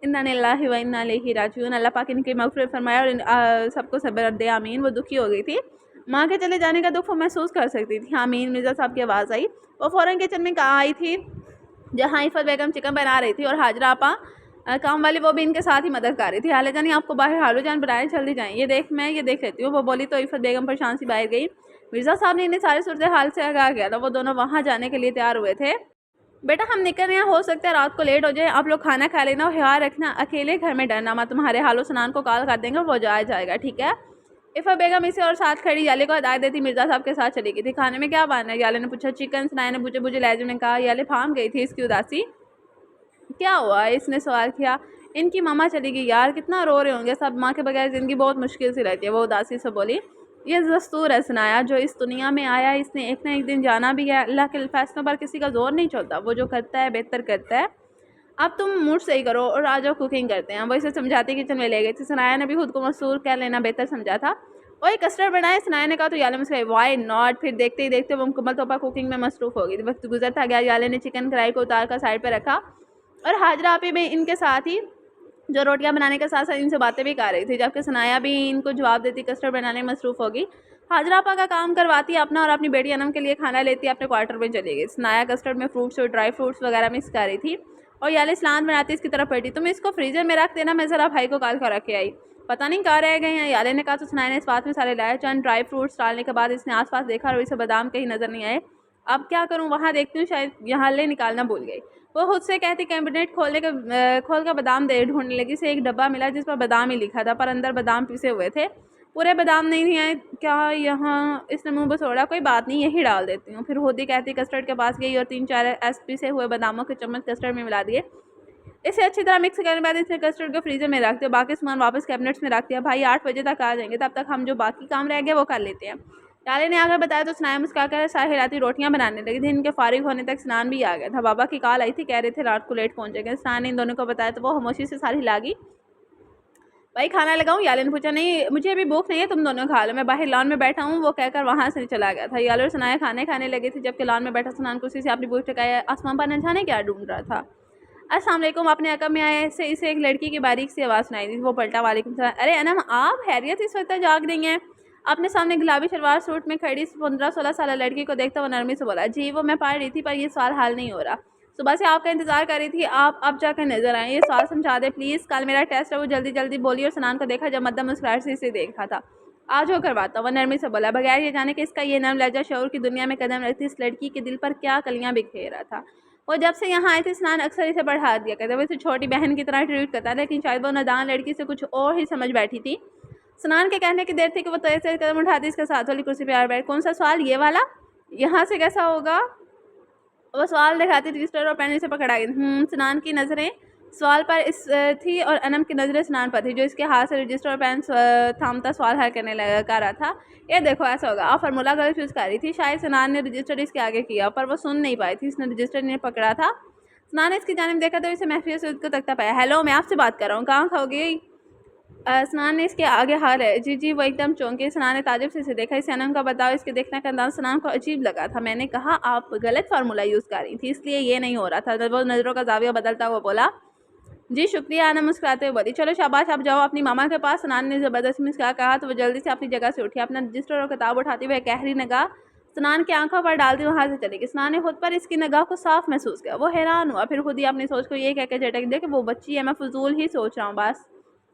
इन्ना लिल्लाहि व इन्ना इलैहि राजिऊन। अल्लाह पाक इनकी मग़फ़िरत फरमाया और सबको सब्र दे, आमीन। वो दुखी हो गई थी। माँ के चले जाने का दुख वो महसूस कर सकती थी। आमीन। मिर्ज़ा साहब की आवाज़ आई। वो फ़ौरन किचन में कहाँ आई थी जहाँ इफ़त बेगम चिकन बना रही थी और हाजरा आपा काम वाली वो भी इनके साथ ही मदद कर रही थी। हाले जानी आपको बाहर हालू जान बनाए, जल्दी जाएँ, ये देख लेती हूँ। वो बोली तो इफ़त बेगम परेशान सी बाहर गई। मिर्ज़ा साहब ने इन्हें सारे सूरत हाल से आगाह किया था। वो दोनों वहाँ जाने के लिए तैयार हुए थे। बेटा हम निकल रहे हैं, हो सकता है रात को लेट हो जाए, आप लोग खाना खा लेना और ख्याल रखना, अकेले घर में डरना मत। तुम्हारे हालो सनान को कॉल कर देंगे, वो जाएगा, ठीक है? इफ़ा बेगम इसे और साथ खड़ी याले को हदायत देती मिर्ज़ा साहब के साथ चली गई थी। खाने में क्या बनना है? याले ने पूछा। चिकन। सुनाया ने बुझे लहजे में कहा। याले फार्म गई थी इसकी उदासी। क्या हुआ? इसने सवाल किया। इनकी मामा चली गई यार, कितना रो रहे होंगे सब। माँ के बगैर ज़िंदगी बहुत मुश्किल से रहती है। वो उदासी से बोली। ये दस्तूर है सुनाया, जो इस दुनिया में आया इसने एक ना एक दिन जाना भी है। अल्लाह के फैसलों पर किसी का जोर नहीं चलता, वो जो करता है बेहतर करता है। अब तुम मूड सही करो और आ जाओ, कुकिंग करते हैं। वो इसे समझाती किचन में ले गई थी। सुनाया ने भी खुद को मसूर कर लेना बेहतर समझा था। वही कस्टर्ड बनाए सनाया ने कहा तो याले मुझसे वाई नॉट। फिर देखते ही देखते वो मुकम्मल तौर पर कुकिंग में मसरूफ़ हो गई। वक्त गुजरता गया, याले ने चिकन कढ़ाई को उतार कर साइड पर रखा और हाजरा आपी में इनके साथ ही जो रोटियां बनाने के साथ साथ इनसे बातें भी कर रही थी, जबकि सनाया भी इनको जवाब देती कस्टर्ड बनाने में मसरूफ़ होगी। हाजरा आपा का काम करवाती अपना और अपनी बेटी अनम के लिए खाना लेती अपने क्वार्टर में चली गई। सनाया कस्टर्ड में फ्रूट्स और ड्राई फ्रूट्स वगैरह मिक्स कर रही थी और याले सलाद बनाती इसकी तरफ बैठी। तुम इसको फ्रीजर में रख देना, मैं ज़रा भाई को काल कर रख के आई। पता नहीं कहाँ रह गए हैं, याले ने कहा तो सनाया ने इस बात में सारे लाए। चंद ड्राई फ्रूट्स डालने के बाद इसने आसपास देखा और इसे बादाम कहीं नज़र नहीं आए। अब क्या करूँ, वहाँ देखती हूँ, शायद यहाँ ले निकालना भूल गई। वो खुद से कहती कैबिनेट खोल कर बादाम दे ढूंढने लगी। से एक डब्बा मिला जिस पर बादाम ही लिखा था, पर अंदर बादाम पिसे हुए थे, पूरे बादाम नहीं आए। क्या यहाँ इसने मुंह बसोड़ा, कोई बात नहीं यही डाल देती हूँ। फिर होती कहती कस्टर्ड के पास गई और 3-4 पिसे हुए बादामों के चम्मच कस्टर्ड में मिला दिए। इसे अच्छी तरह मिक्स करने के बाद इसने कस्टर्ड को फ्रीजर में रख दिया, बाकी सामान वापस कैबिनेट्स में रख दिया। भाई 8 बजे तक आ जाएंगे, तब तक हम जो बाकी काम रह गए वो कर लेते हैं। याले ने आकर बताया तो सनाया मुस्कुराकर सार हिलाती रोटियां बनाने लगी थी। इनके फारिग होने तक स्नान भी आ गया था। बाबा की कॉल आई थी, कह रहे थे रात को लेट पहुंचेंगे। स्नान ने इन दोनों को बताया तो वो खामोशी से सारी लागी। भाई खाना लगाऊं? याले ने पूछा। नहीं मुझे अभी भूख नहीं है, तुम दोनों खा लो, मैं बाहर लॉन में बैठा हूँ, वो कहकर वहाँ से चला गया था। याले और सनाया खाने खाने लगे थे, जबकि लॉन में बैठा सनान कुर्सी से अपनी भूख टकाया आसमान पर न जाने क्या ढूंढ रहा था। अस्सलाम वालेकुम। अपने अकब में आए से इसे एक लड़की की बारीक सी आवाज़ सुनाई दी। वो पलटा, वालेकुम सलाम। अरे अनम आप हैरियत इस वक्त जाग रही हैं? अपने सामने गुलाबी शलवार सूट में खड़ी 15-16 साल लड़की को देखता हुआ नरमी से बोला। जी वो मैं पढ़ रही थी, पर ये सवाल हल नहीं हो रहा। सुबह से आपका इंतजार कर रही थी, आप अब जाकर नजर आए। ये सवाल समझा दे प्लीज़, कल मेरा टेस्ट है। वो जल्दी जल्दी बोली और सनान को देखा जब मद्दम मुस्कुराहट से इसे देखा था। आज वो करवाता हुआ नरमी से बोला, बगैर ये जाने कि इसका ये नर्म लहजा शऊर की दुनिया में कदम रखती इस लड़की के दिल पर क्या कलियां बिखेर रहा था। वो जब से यहाँ आए थे स्नान अक्सर इसे बढ़ा दिया करता, वो इसे छोटी बहन की तरह ट्रीट करता, लेकिन शायद वो नादान लड़की से कुछ और ही समझ बैठी थी। स्नान के कहने की देर थी कि वो तेज से कदम उठाती इसके साथ वाली कुर्सी पर आ बैठ। कौन सा सवाल? ये वाला? यहाँ से कैसा होगा? वो सवाल दिखाती रजिस्टर और पेन से पकड़ा गई। स्नान की नज़रें सवाल पर इस थी और अनम की नज़रें स्नान पर थी, जो इसके हाथ से रजिस्टर और पेन थामता सवाल हल करने लगा कर रहा था। ये देखो ऐसा होगा। आप फार्मूला गलत यूज़ कर रही थी। शायद स्नान ने रजिस्टर इसके आगे किया, पर वो सुन नहीं पाई थी। इसने रजिस्टर ने पकड़ा था। स्नान ने इसकी जानिब देखा तो इसे महफिल से उसको तकता पाया। हेलो, मैं आपसे बात कर रहा हूँ, कहाँ खाओगे? स्नान ने इसके आगे हार है। जी जी। वो एकदम चौंकी। स्नान ने ताजुब से इसे देखा। इसे अनम का बताओ। इसके देखने का अंदाज स्नान को अजीब लगा था। मैंने कहा आप गलत फार्मूला यूज़ कर रही थी, इसलिए ये नहीं हो रहा था। वो नज़रों का जाविया बदलता हुआ बोला। जी शुक्रिया। अनम मुस्कुराते हुए बोली। चलो शाबाश, आप जाओ अपनी मामा के पास। स्नान ने ज़बरदस्ती मुस्कुरा कहा तो वो जल्दी से अपनी जगह से उठी, अपना रजिस्टर और किताब उठाती हुए गहरी निगाह स्नान की आंखों पर डालती वहाँ से चली गई। स्नान ने खुद पर इसकी निगाह को साफ महसूस किया। वो हैरान हुआ, फिर खुद ही अपनी सोच को ये कहकर झटक दिया कि वो बच्ची है, मैं फजूल ही सोच रहा हूँ बस।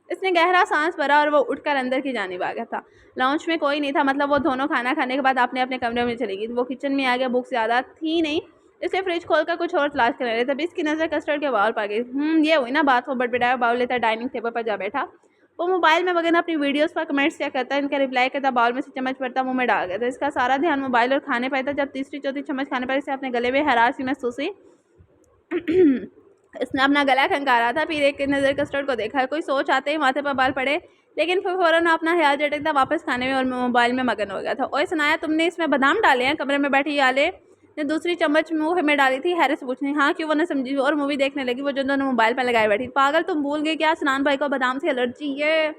इसने गहरा सांस भरा और वो उठकर अंदर की जानिब आ गया था। लॉन्च में कोई नहीं था, मतलब वो दोनों खाना खाने के बाद अपने अपने कमरे में चली गई। वो किचन में आ गया। भूख ज़्यादा थी नहीं, इसलिए फ्रिज खोलकर कुछ और तलाश करने लगे। तभी इसकी नज़र कस्टर्ड के बाउल पर गई। ये हुई ना बात। वो बड़बड़ाया बाउल लेता डाइनिंग टेबल पर जा बैठा। वो मोबाइल में वगैरह अपनी वीडियोस पर कमेंट्स चेक करता, इनका रिप्लाई करता, बाउल में से चम्मच पड़ता, मुंह में डाल गया था। इसका सारा ध्यान मोबाइल और खाने पर था। जब तीसरी चौथी चम्मच खाने पर इसे अपने गले में हरास महसूस हुई। इसने अपना गला खंगारा था। फिर एक नज़र कस्टर्ड को देखा। कोई सोच आते ही माथे पर बाल पड़े, लेकिन फिर फ़ौरन अपना ख्याल झटकता वापस खाने में और मोबाइल में मगन हो गया था। ओए सनाया, तुमने इसमें बादाम डाले हैं? कमरे में बैठी याले ने दूसरी चम्मच मुंह में डाली थी। हैरत से पूछनी। हाँ क्यों? वो न समझी और मूवी देखने लगी, वो जो दोनों मोबाइल पर लगाए बैठी। पागल, तुम भूल गई क्या स्नान भाई को बादाम से एलर्जी है?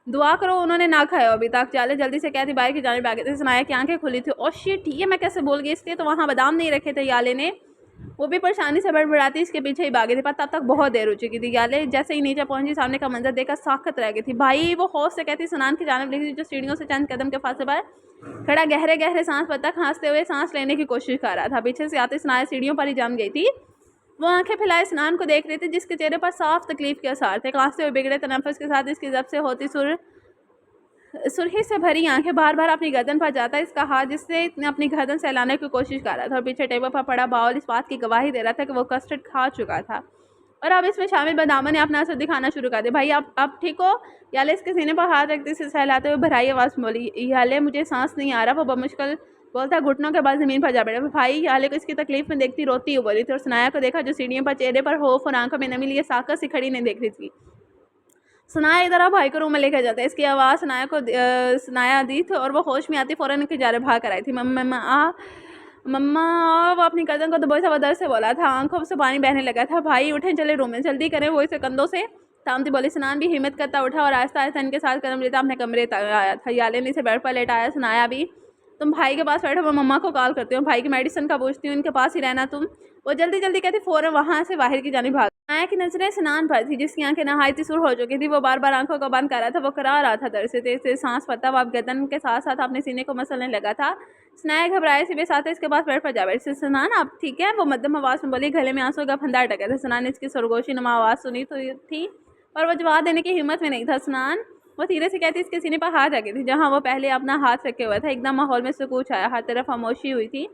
दुआ करो उन्होंने ना खाया अभी तक। याले जल्दी से कहती बाहर की जाने आगे थे। सनाया की आंखें खुली थी। और शिट, ये मैं कैसे भूल गई, इसलिए तो वहाँ बादाम नहीं रखे थे। याले ने वो भी परेशानी से बड़बड़ाती इसके पीछे ही भागे थे, पर तब तक बहुत देर हो चुकी थी। याले जैसे ही नीचे पहुंची, सामने का मंजर देखकर साख्त रह गई थी। भाई, वो खौफ से कहती सनान की जानिब देखी जो सीढ़ियों से चंद कदम के फासले पर खड़ा गहरे गहरे सांस पर तक खांसते हुए सांस लेने की कोशिश कर रहा था। पीछे से आते सनाया सीढ़ियों पर ही जम गई थी। वो आंखें फैलाए स्नान को देख रही थी, जिसके चेहरे पर साफ तकलीफ के आसार थे। खांसते हुए बिगड़े तनफ्फुस के साथ इसकी जब से होती सुर्खी से भरी आंखें बार बार अपनी गर्दन पर जाता इसका हाथ, जिससे इसने अपनी गर्दन सहलाने की कोशिश कर रहा था। और पीछे टेबल पर पड़ा बाउल इस बात की गवाही दे रहा था कि वो कस्टर्ड खा चुका था और अब इसमें शामिल बादामों ने अपना असर दिखाना शुरू कर दिया। भाई आप ठीक हो? याले इसके सीने पर हाथ रखते से सहलाते हुए भराई आवाज़ बोली। याले, मुझे सांस नहीं आ रहा। वो बमुश्किल बोलता घुटनों के बाद ज़मीन पर जा बैठा। भाई, याले को इसकी तकलीफ में देखती रोती हुई बोली थी और सनाया को देखा जो सीढ़ियों पर चेहरे पर खौफ और आंखों में नमी लिए साकर से खड़ी नहीं देख रही थी। सनाया, इधर भाई को रूम में लेकर जाता है। इसकी आवाज़ सनाया दी थी और वो होश में आती फ़ौरन के जारे भाग कर आई थी। मम्मा। वो अपनी कज़न को दबोचा हुआ दर्द से बोला था। आंखों से पानी बहने लगा था। भाई उठें, चले रूम में, जल्दी करें। वो इसे कंधों से तामती बोली। सनान भी हिम्मत करता उठा और आहिस्ता आहिस्ता इनके साथ कदम लेता अपने कमरे तक आया था। याले ने इसे बेड पर लेटाया। सुनाया भी, तुम भाई के पास बैठो, मैं मम्मा को कॉल करती हूँ, भाई की मेडिसिन का पूछती हूँ, इनके पास ही रहना तुम। वो जल्दी जल्दी कहती फ़ौरन वहाँ से बाहर की जानिब भाग। माया की नजरें सनान पर थी, जिसकी आंखें नहायत सुर हो चुकी थी। वो बार बार आंखों को बंद कर रहा था। वो करा रहा था दर्द से, तेज से सांस पड़ता। वो अब गर्दन के साथ साथ अपने सीने को मसलने लगा था। सनाया घबराए से बेसाते इसके पास बेड पर जा बैठी। सनान आप ठीक है? वो मध्यम आवाज़ में बोली। गले में आंसू का फंदा अटका था। सनान ने इसकी सरगोशी नुमा आवाज़ सुनी तो थी, पर वो जवाब देने की हिम्मत में नहीं था। सनान, वो धीरे से कहती इसके सीने पर हाथ रखी थी, जहाँ वो पहले अपना हाथ रखे हुआ था। एकदम माहौल में सुकून छाया, हर तरफ खामोशी हुई थी,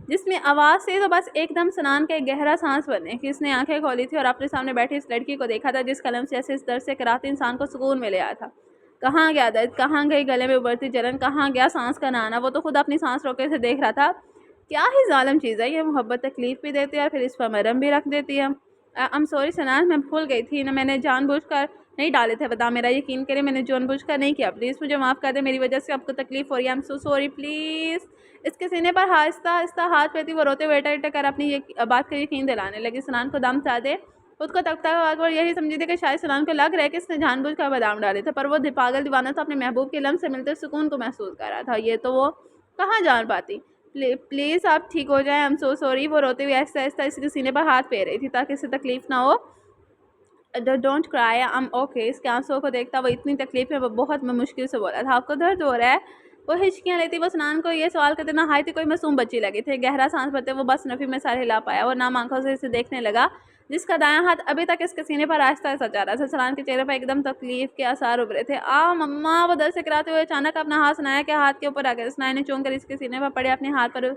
जिसमें आवाज़ से तो बस एकदम सनान का एक गहरा सांस बनने कि इसने आंखें खोली थी और अपने सामने बैठी इस लड़की को देखा था, जिस कलम से ऐसे इस दर्द से कराते इंसान को सुकून में ले आया था। कहाँ गया दर्द, कहाँ गई गले में उभरती जलन, कहाँ गया सांस का नाना? वो तो खुद अपनी सांस रोके से देख रहा था। क्या ही जालिम चीज़ है ये, मोहब्बत तकलीफ़ भी देती है और फिर इस पर मरहम भी रख देती है। आई एम सॉरी सनान, मैं भूल गई थी ना, मैंने जानबूझकर नहीं डाले थे। बता, मेरा यकीन करे, मैंने जानबूझकर नहीं किया। प्लीज़ मुझे माफ़ कर दे, मेरी वजह से आपको तकलीफ़ हो रही है। I am so sorry, please. इसके सीने पर आहिस्ता आहिस्ता हाथ फेरती। वो रोते हुए एटा कर अपनी ये बात का यकीन दिलाने लगी। सनान को दम था दे, खुद को तकता हुआ यही समझी थी कि शायद सनान को लग रहा है कि इसने जानबूझकर बादाम डाले थे, पर वो पागल दीवाना था, अपने महबूब के लम्स से मिलते सुकून को महसूस कर रहा था। ये तो वो कहाँ जान पाती। प्लीज़ आप ठीक हो जाएं, आई एम सो सॉरी। वो रोते हुए आहिस्ता आहिस्ता इसके सीने पर हाथ फेर रही थी ताकि इसे तकलीफ़ ना हो। Don't cry, I am okay. इसके आंसुओं को देखता वो इतनी तकलीफ में वो बहुत मुश्किल से बोला था, आपको दर्द हो रहा है? वो हिचकियाँ लेती वो सनान को ये सवाल करते नहाई थी कोई मासूम बच्ची लगी थी। गहरा सांस भरते वो बस नफ़ी में सर हिला पाया और नाम आंखों से इसे देखने लगा, जिसका दायां हाथ अभी तक इसके सीने पर आहिस्ता आहिस्ता जा रहा था। सनान के चेहरे पर एकदम तकलीफ के आसार उभरे थे। मम्मा, वो दर्द से कराते हुए अचानक अपना हाथ सनाया के हाथ के ऊपर आ गया। सनाया ने चूम कर इसके सीने पर पड़े अपने हाथ पर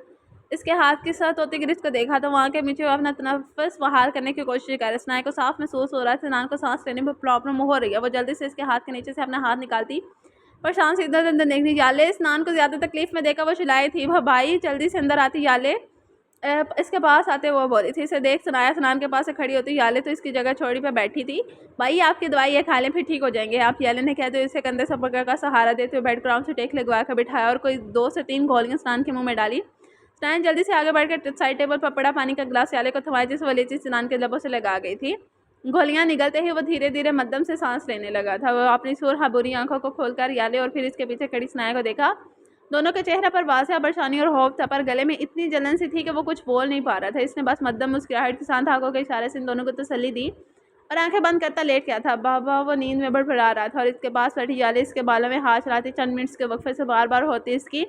इसके हाथ के साथ होती गिरिश को देखा तो वहाँ के नीचे अपना तनफ़्फ़ुस बहाल करने की कोशिश कर रहे। सनाया को साफ महसूस हो रहा है सनान को सांस लेने में प्रॉब्लम हो रही है। वो जल्दी से इसके हाथ के नीचे से अपना हाथ निकालती, परेशान से इधर उधर देखती। याले, स्नान को ज़्यादा तकलीफ में देखा वो चिल्लाई थी। वह भाई जल्दी से अंदर आती। याले इसके पास आते वो बोली थी, इसे देख सनाया स्नान के पास से खड़ी होती। याले तो इसकी जगह छोड़ी पर बैठी थी। भाई आपकी दवाई है, खा लें फिर ठीक हो जाएंगे आप। याले ने कहते हुए इसे कंधे से पकड़ का सहारा देते हुए बेड ग्राउंड से टेक लगवा कर बिठाया और कोई 2 से 3 गोलियां स्नान के मुंह में डाली। स्नान जल्दी से आगे बढ़कर साइड टेबल पर पड़ा पानी का गिलास याले को थमाया, जिस वो लीची स्नान के लबों से लगा गई थी। गोलियां निगलते ही वो धीरे धीरे मध्यम से सांस लेने लगा था। वो अपनी सुरहा बुरी आंखों को खोलकर याले और फिर इसके पीछे खड़ी सनाया को देखा। दोनों के चेहरे पर वाज़ेह परेशानी और खौफ था, पर गले में इतनी जलन सी थी कि वो कुछ बोल नहीं पा रहा था। इसने बस मध्यम मुस्कुराहट के साथ आंखों के इशारे से इन दोनों को तसल्ली दी और आंखें बंद करता लेट गया था। बाबा वो नींद में बड़बड़ा रहा था और इसके पास बैठी याले इसके बालों में हाथ चलाती चंद मिनट्स के वक्फे से बार बार होती इसकी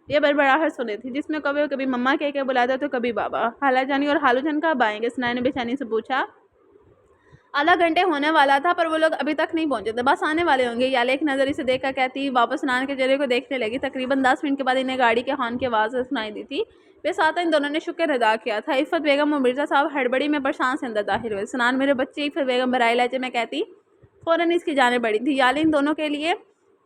ये बड़बड़ाहट सुनी थी, जिसमें कभी कभी मम्मा कह के बुलाता तो कभी बाबा। खाला जानी और हालू जान कब आएंगे? सनाया ने बेचैनी से पूछा। आधा घंटे होने वाला था पर वो लोग अभी तक नहीं पहुंचे थे, बस आने वाले होंगे। याले एक नज़र इसे देखकर कहती वापस स्नान के चेहरे को देखने लगी। तकरीबन 10 मिनट के बाद इन्हें गाड़ी के हॉर्न की आवाज़ सुनाई दी थी। वे साथ इन दोनों ने शुक्र अदा किया था। इफ़त बेगम और मिर्ज़ा साहब हड़बड़ी में परेशान से अंदर दाखिल हुए। सनान मेरे बच्चे, इफ़त बेगम बराई लहजे में कहती फ़ौरन इसकी जाने पड़ी थी। याले इन दोनों के लिए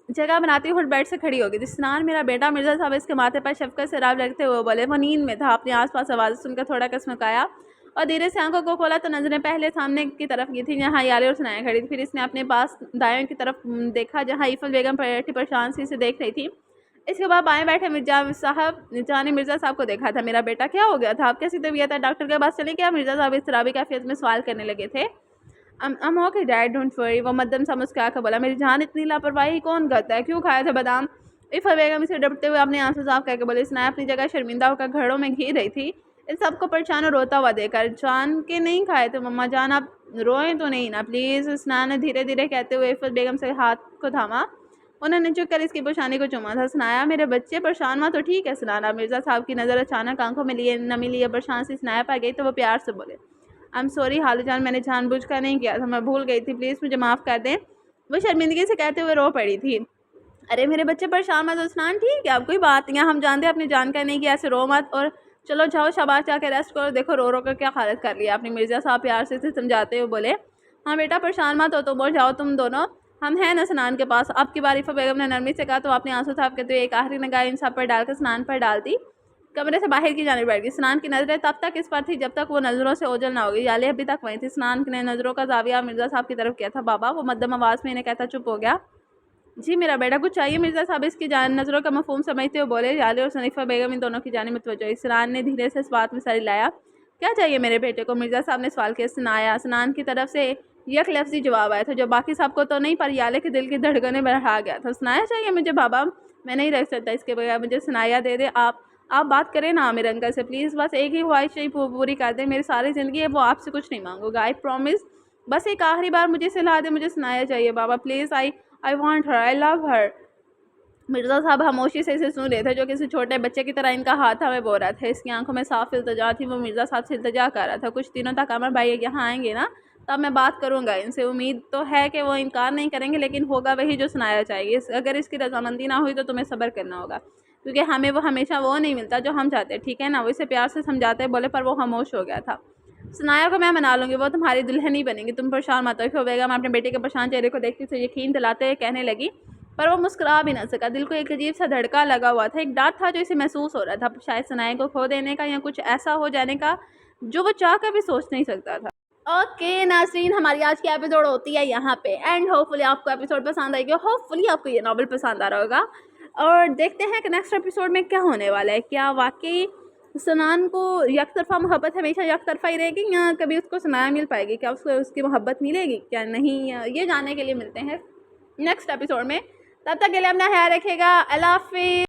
जगह बनाती हुई बेड से खड़ी हो गई थी। स्नान मेरा बेटा। मिर्ज़ा साहब इसके माथे पर शफकत से राब रखते हुए बोले। वो नींद में था, अपने आसपास आवाज़ सुनकर थोड़ा कसमकाया और धीरे से आंखों को खोला तो नजरें पहले सामने की तरफ की थी, जहाँ याले और सनाया खड़ी थी। फिर इसने अपने पास दाएं की तरफ देखा, जहाँ इफ़त बेगम बैठी परेशान सी से देख रही थी। इसके बाद बाएं बैठे मिर्जा साहब जहाँ ने मिर्ज़ा साहब को देखा था। मेरा बेटा क्या हो गया था, आप कैसी तबीयत है, डॉक्टर के पास चले क्या? मिर्ज़ा साहब इस तरह भी कैफियत में सवाल करने लगे थे। I'm okay dad, don't worry. वो मध्यम सा मुस्कुरा कर बोला। मेरी जान, इतनी लापरवाही कौन करता है? क्यों खाया था बादाम? इफ़त बेगम इसे डपटते हुए अपने आंसू साफ करके बोले। सनाया अपनी जगह शर्मिंदा होकर घड़ों में घी रही थी इन सबको परेशान और रोता हुआ देखकर। जान के नहीं खाए थे मम्मा जान, आप रोएं तो नहीं ना प्लीज़। सनाया ने धीरे धीरे कहते हुए इफ़त बेगम से हाथ को थामा। उन्होंने झुक कर इसकी पेशानी को चूमा था। सनाया मेरे बच्चे परेशान हुआ तो ठीक है सनाना। मिर्ज़ा साहब की नज़र अचानक आंखों में लिए नमी लिए परेशान सी सनाया पर गई तो वो प्यार से बोले। आई एम सॉरी हालू जान, मैंने जानबूझकर नहीं किया था, मैं भूल गई थी, प्लीज़ मुझे माफ़ कर दें। वो शर्मिंदगी से कहते हुए रो पड़ी थी। अरे मेरे बच्चे परेशान मत हो स्नान, ठीक है अब कोई बात नहीं, हम जानते हैं अपनी जान का नहीं किया, ऐसे रो मत और चलो जाओ शाबाश जाके रेस्ट करो। देखो रो रो कर क्या हालत कर लिया आपने। मिर्ज़ा साहब प्यार से समझाते हुए बोले। हाँ बेटा परेशान मत हो, तो बोल जाओ तुम दोनों, हम हैं ना स्नान के पास। आपकी बारी। इफ़त बेगम ने नरमी से कहा तो आपने आंसू साफ करते हुए एक आखिरी निगाह इन सब पर डालकर स्नान पर डाल दी। कमरे से बाहर की जाने बैठ गई। स्नान की नज़रें तब तक इस पर थी जब तक वो नज़रों से ओझल ना हो गई। याले अभी तक वहीं थी। स्नान ने नज़रों का जाविया मिर्ज़ा साहब की तरफ किया था। बाबा, वो मध्यम आवाज़ में इन्हें कहता चुप हो गया। जी मेरा बेटा कुछ चाहिए? मिर्ज़ा साहब इसकी नज़रों का मफहूम समझते हुए बोले। याले और सनीफ़ा बेगम इन दोनों की जानिब मुतवज्जो हुई। स्नान ने धीरे से इस बात में सर हिलाया। क्या चाहिए मेरे बेटे को? मिर्ज़ा साहब ने सवाल किया। सनाया स्नान की तरफ से यक लफ्ज़ी जवाब आया था, जो बाकी सबको तो नहीं पर याले के दिल की धड़कनें बढ़ा गया था। सनाया चाहिए मुझे बाबा, मैं नहीं रख सकता इसके बगैर, मुझे सनाया दे दे। आप बात करें ना आमिर अंकल से प्लीज़, बस एक ही ख्वाहिश ही पूरी कर दें, मेरी सारी ज़िंदगी है वो आपसे कुछ नहीं मांगूंगा, आई प्रॉमिस। बस एक आखिरी बार मुझे सिला दे, मुझे सनाया चाहिए बाबा please, I want her, I love her. Mirza साहब खामोशी से इसे सुन रहे थे, जो किसी छोटे बच्चे की तरह इनका हाथ हमें बो रहा था। इसकी आंखों में साफ इल्तिजा थी, वो मिर्ज़ा साहब से इल्तिजा कर रहा था, कुछ दिनों तक अमर भाई यहाँ आएंगे ना, तब मैं बात करूँगा इनसे। उम्मीद तो है कि वो इनकार नहीं करेंगे, लेकिन होगा वही जो सुनाया चाहिए। अगर इसकी रजामंदी ना हुई तो तुम्हें सब्र करना होगा, क्योंकि हमें वो हमेशा वो नहीं मिलता जो हम चाहते, ठीक है ना। वो इसे प्यार से समझाते बोले, पर वो खामोश हो गया था। सनाया को मैं मना लूँगी, वो तुम्हारी दुल्हन ही बनेगी, तुम परेशान मत हो। बेगम अपने बेटे के परेशान चेहरे को देखती उसे यकीन दिलाते हुए कहने लगी, पर वो मुस्कुरा भी ना सका। दिल को एक अजीब सा धड़का लगा हुआ था, एक डर था जो इसे महसूस हो रहा था, शायद सनाया को खो देने का, या कुछ ऐसा हो जाने का जो वो चाह कर भी सोच नहीं सकता था। ओके नाज़रीन, हमारी आज की एपिसोड होती है यहाँ पे एंड। होपफुली आपको एपिसोड पसंद आएगी, होपफुली आपको ये नावल पसंद आ रहा होगा, और देखते हैं कि नेक्स्ट एपिसोड में क्या होने वाला है। क्या वाकई सनान को यकतरफा मोहब्बत हमेशा यकतरफा ही रहेगी, या कभी उसको सनाया मिल पाएगी, क्या उसको उसकी मोहब्बत मिलेगी क्या नहीं, ये जानने के लिए मिलते हैं नेक्स्ट एपिसोड में। तब तक के लिए अपना ख्याल रखिएगा। अल्लाह हाफिज़।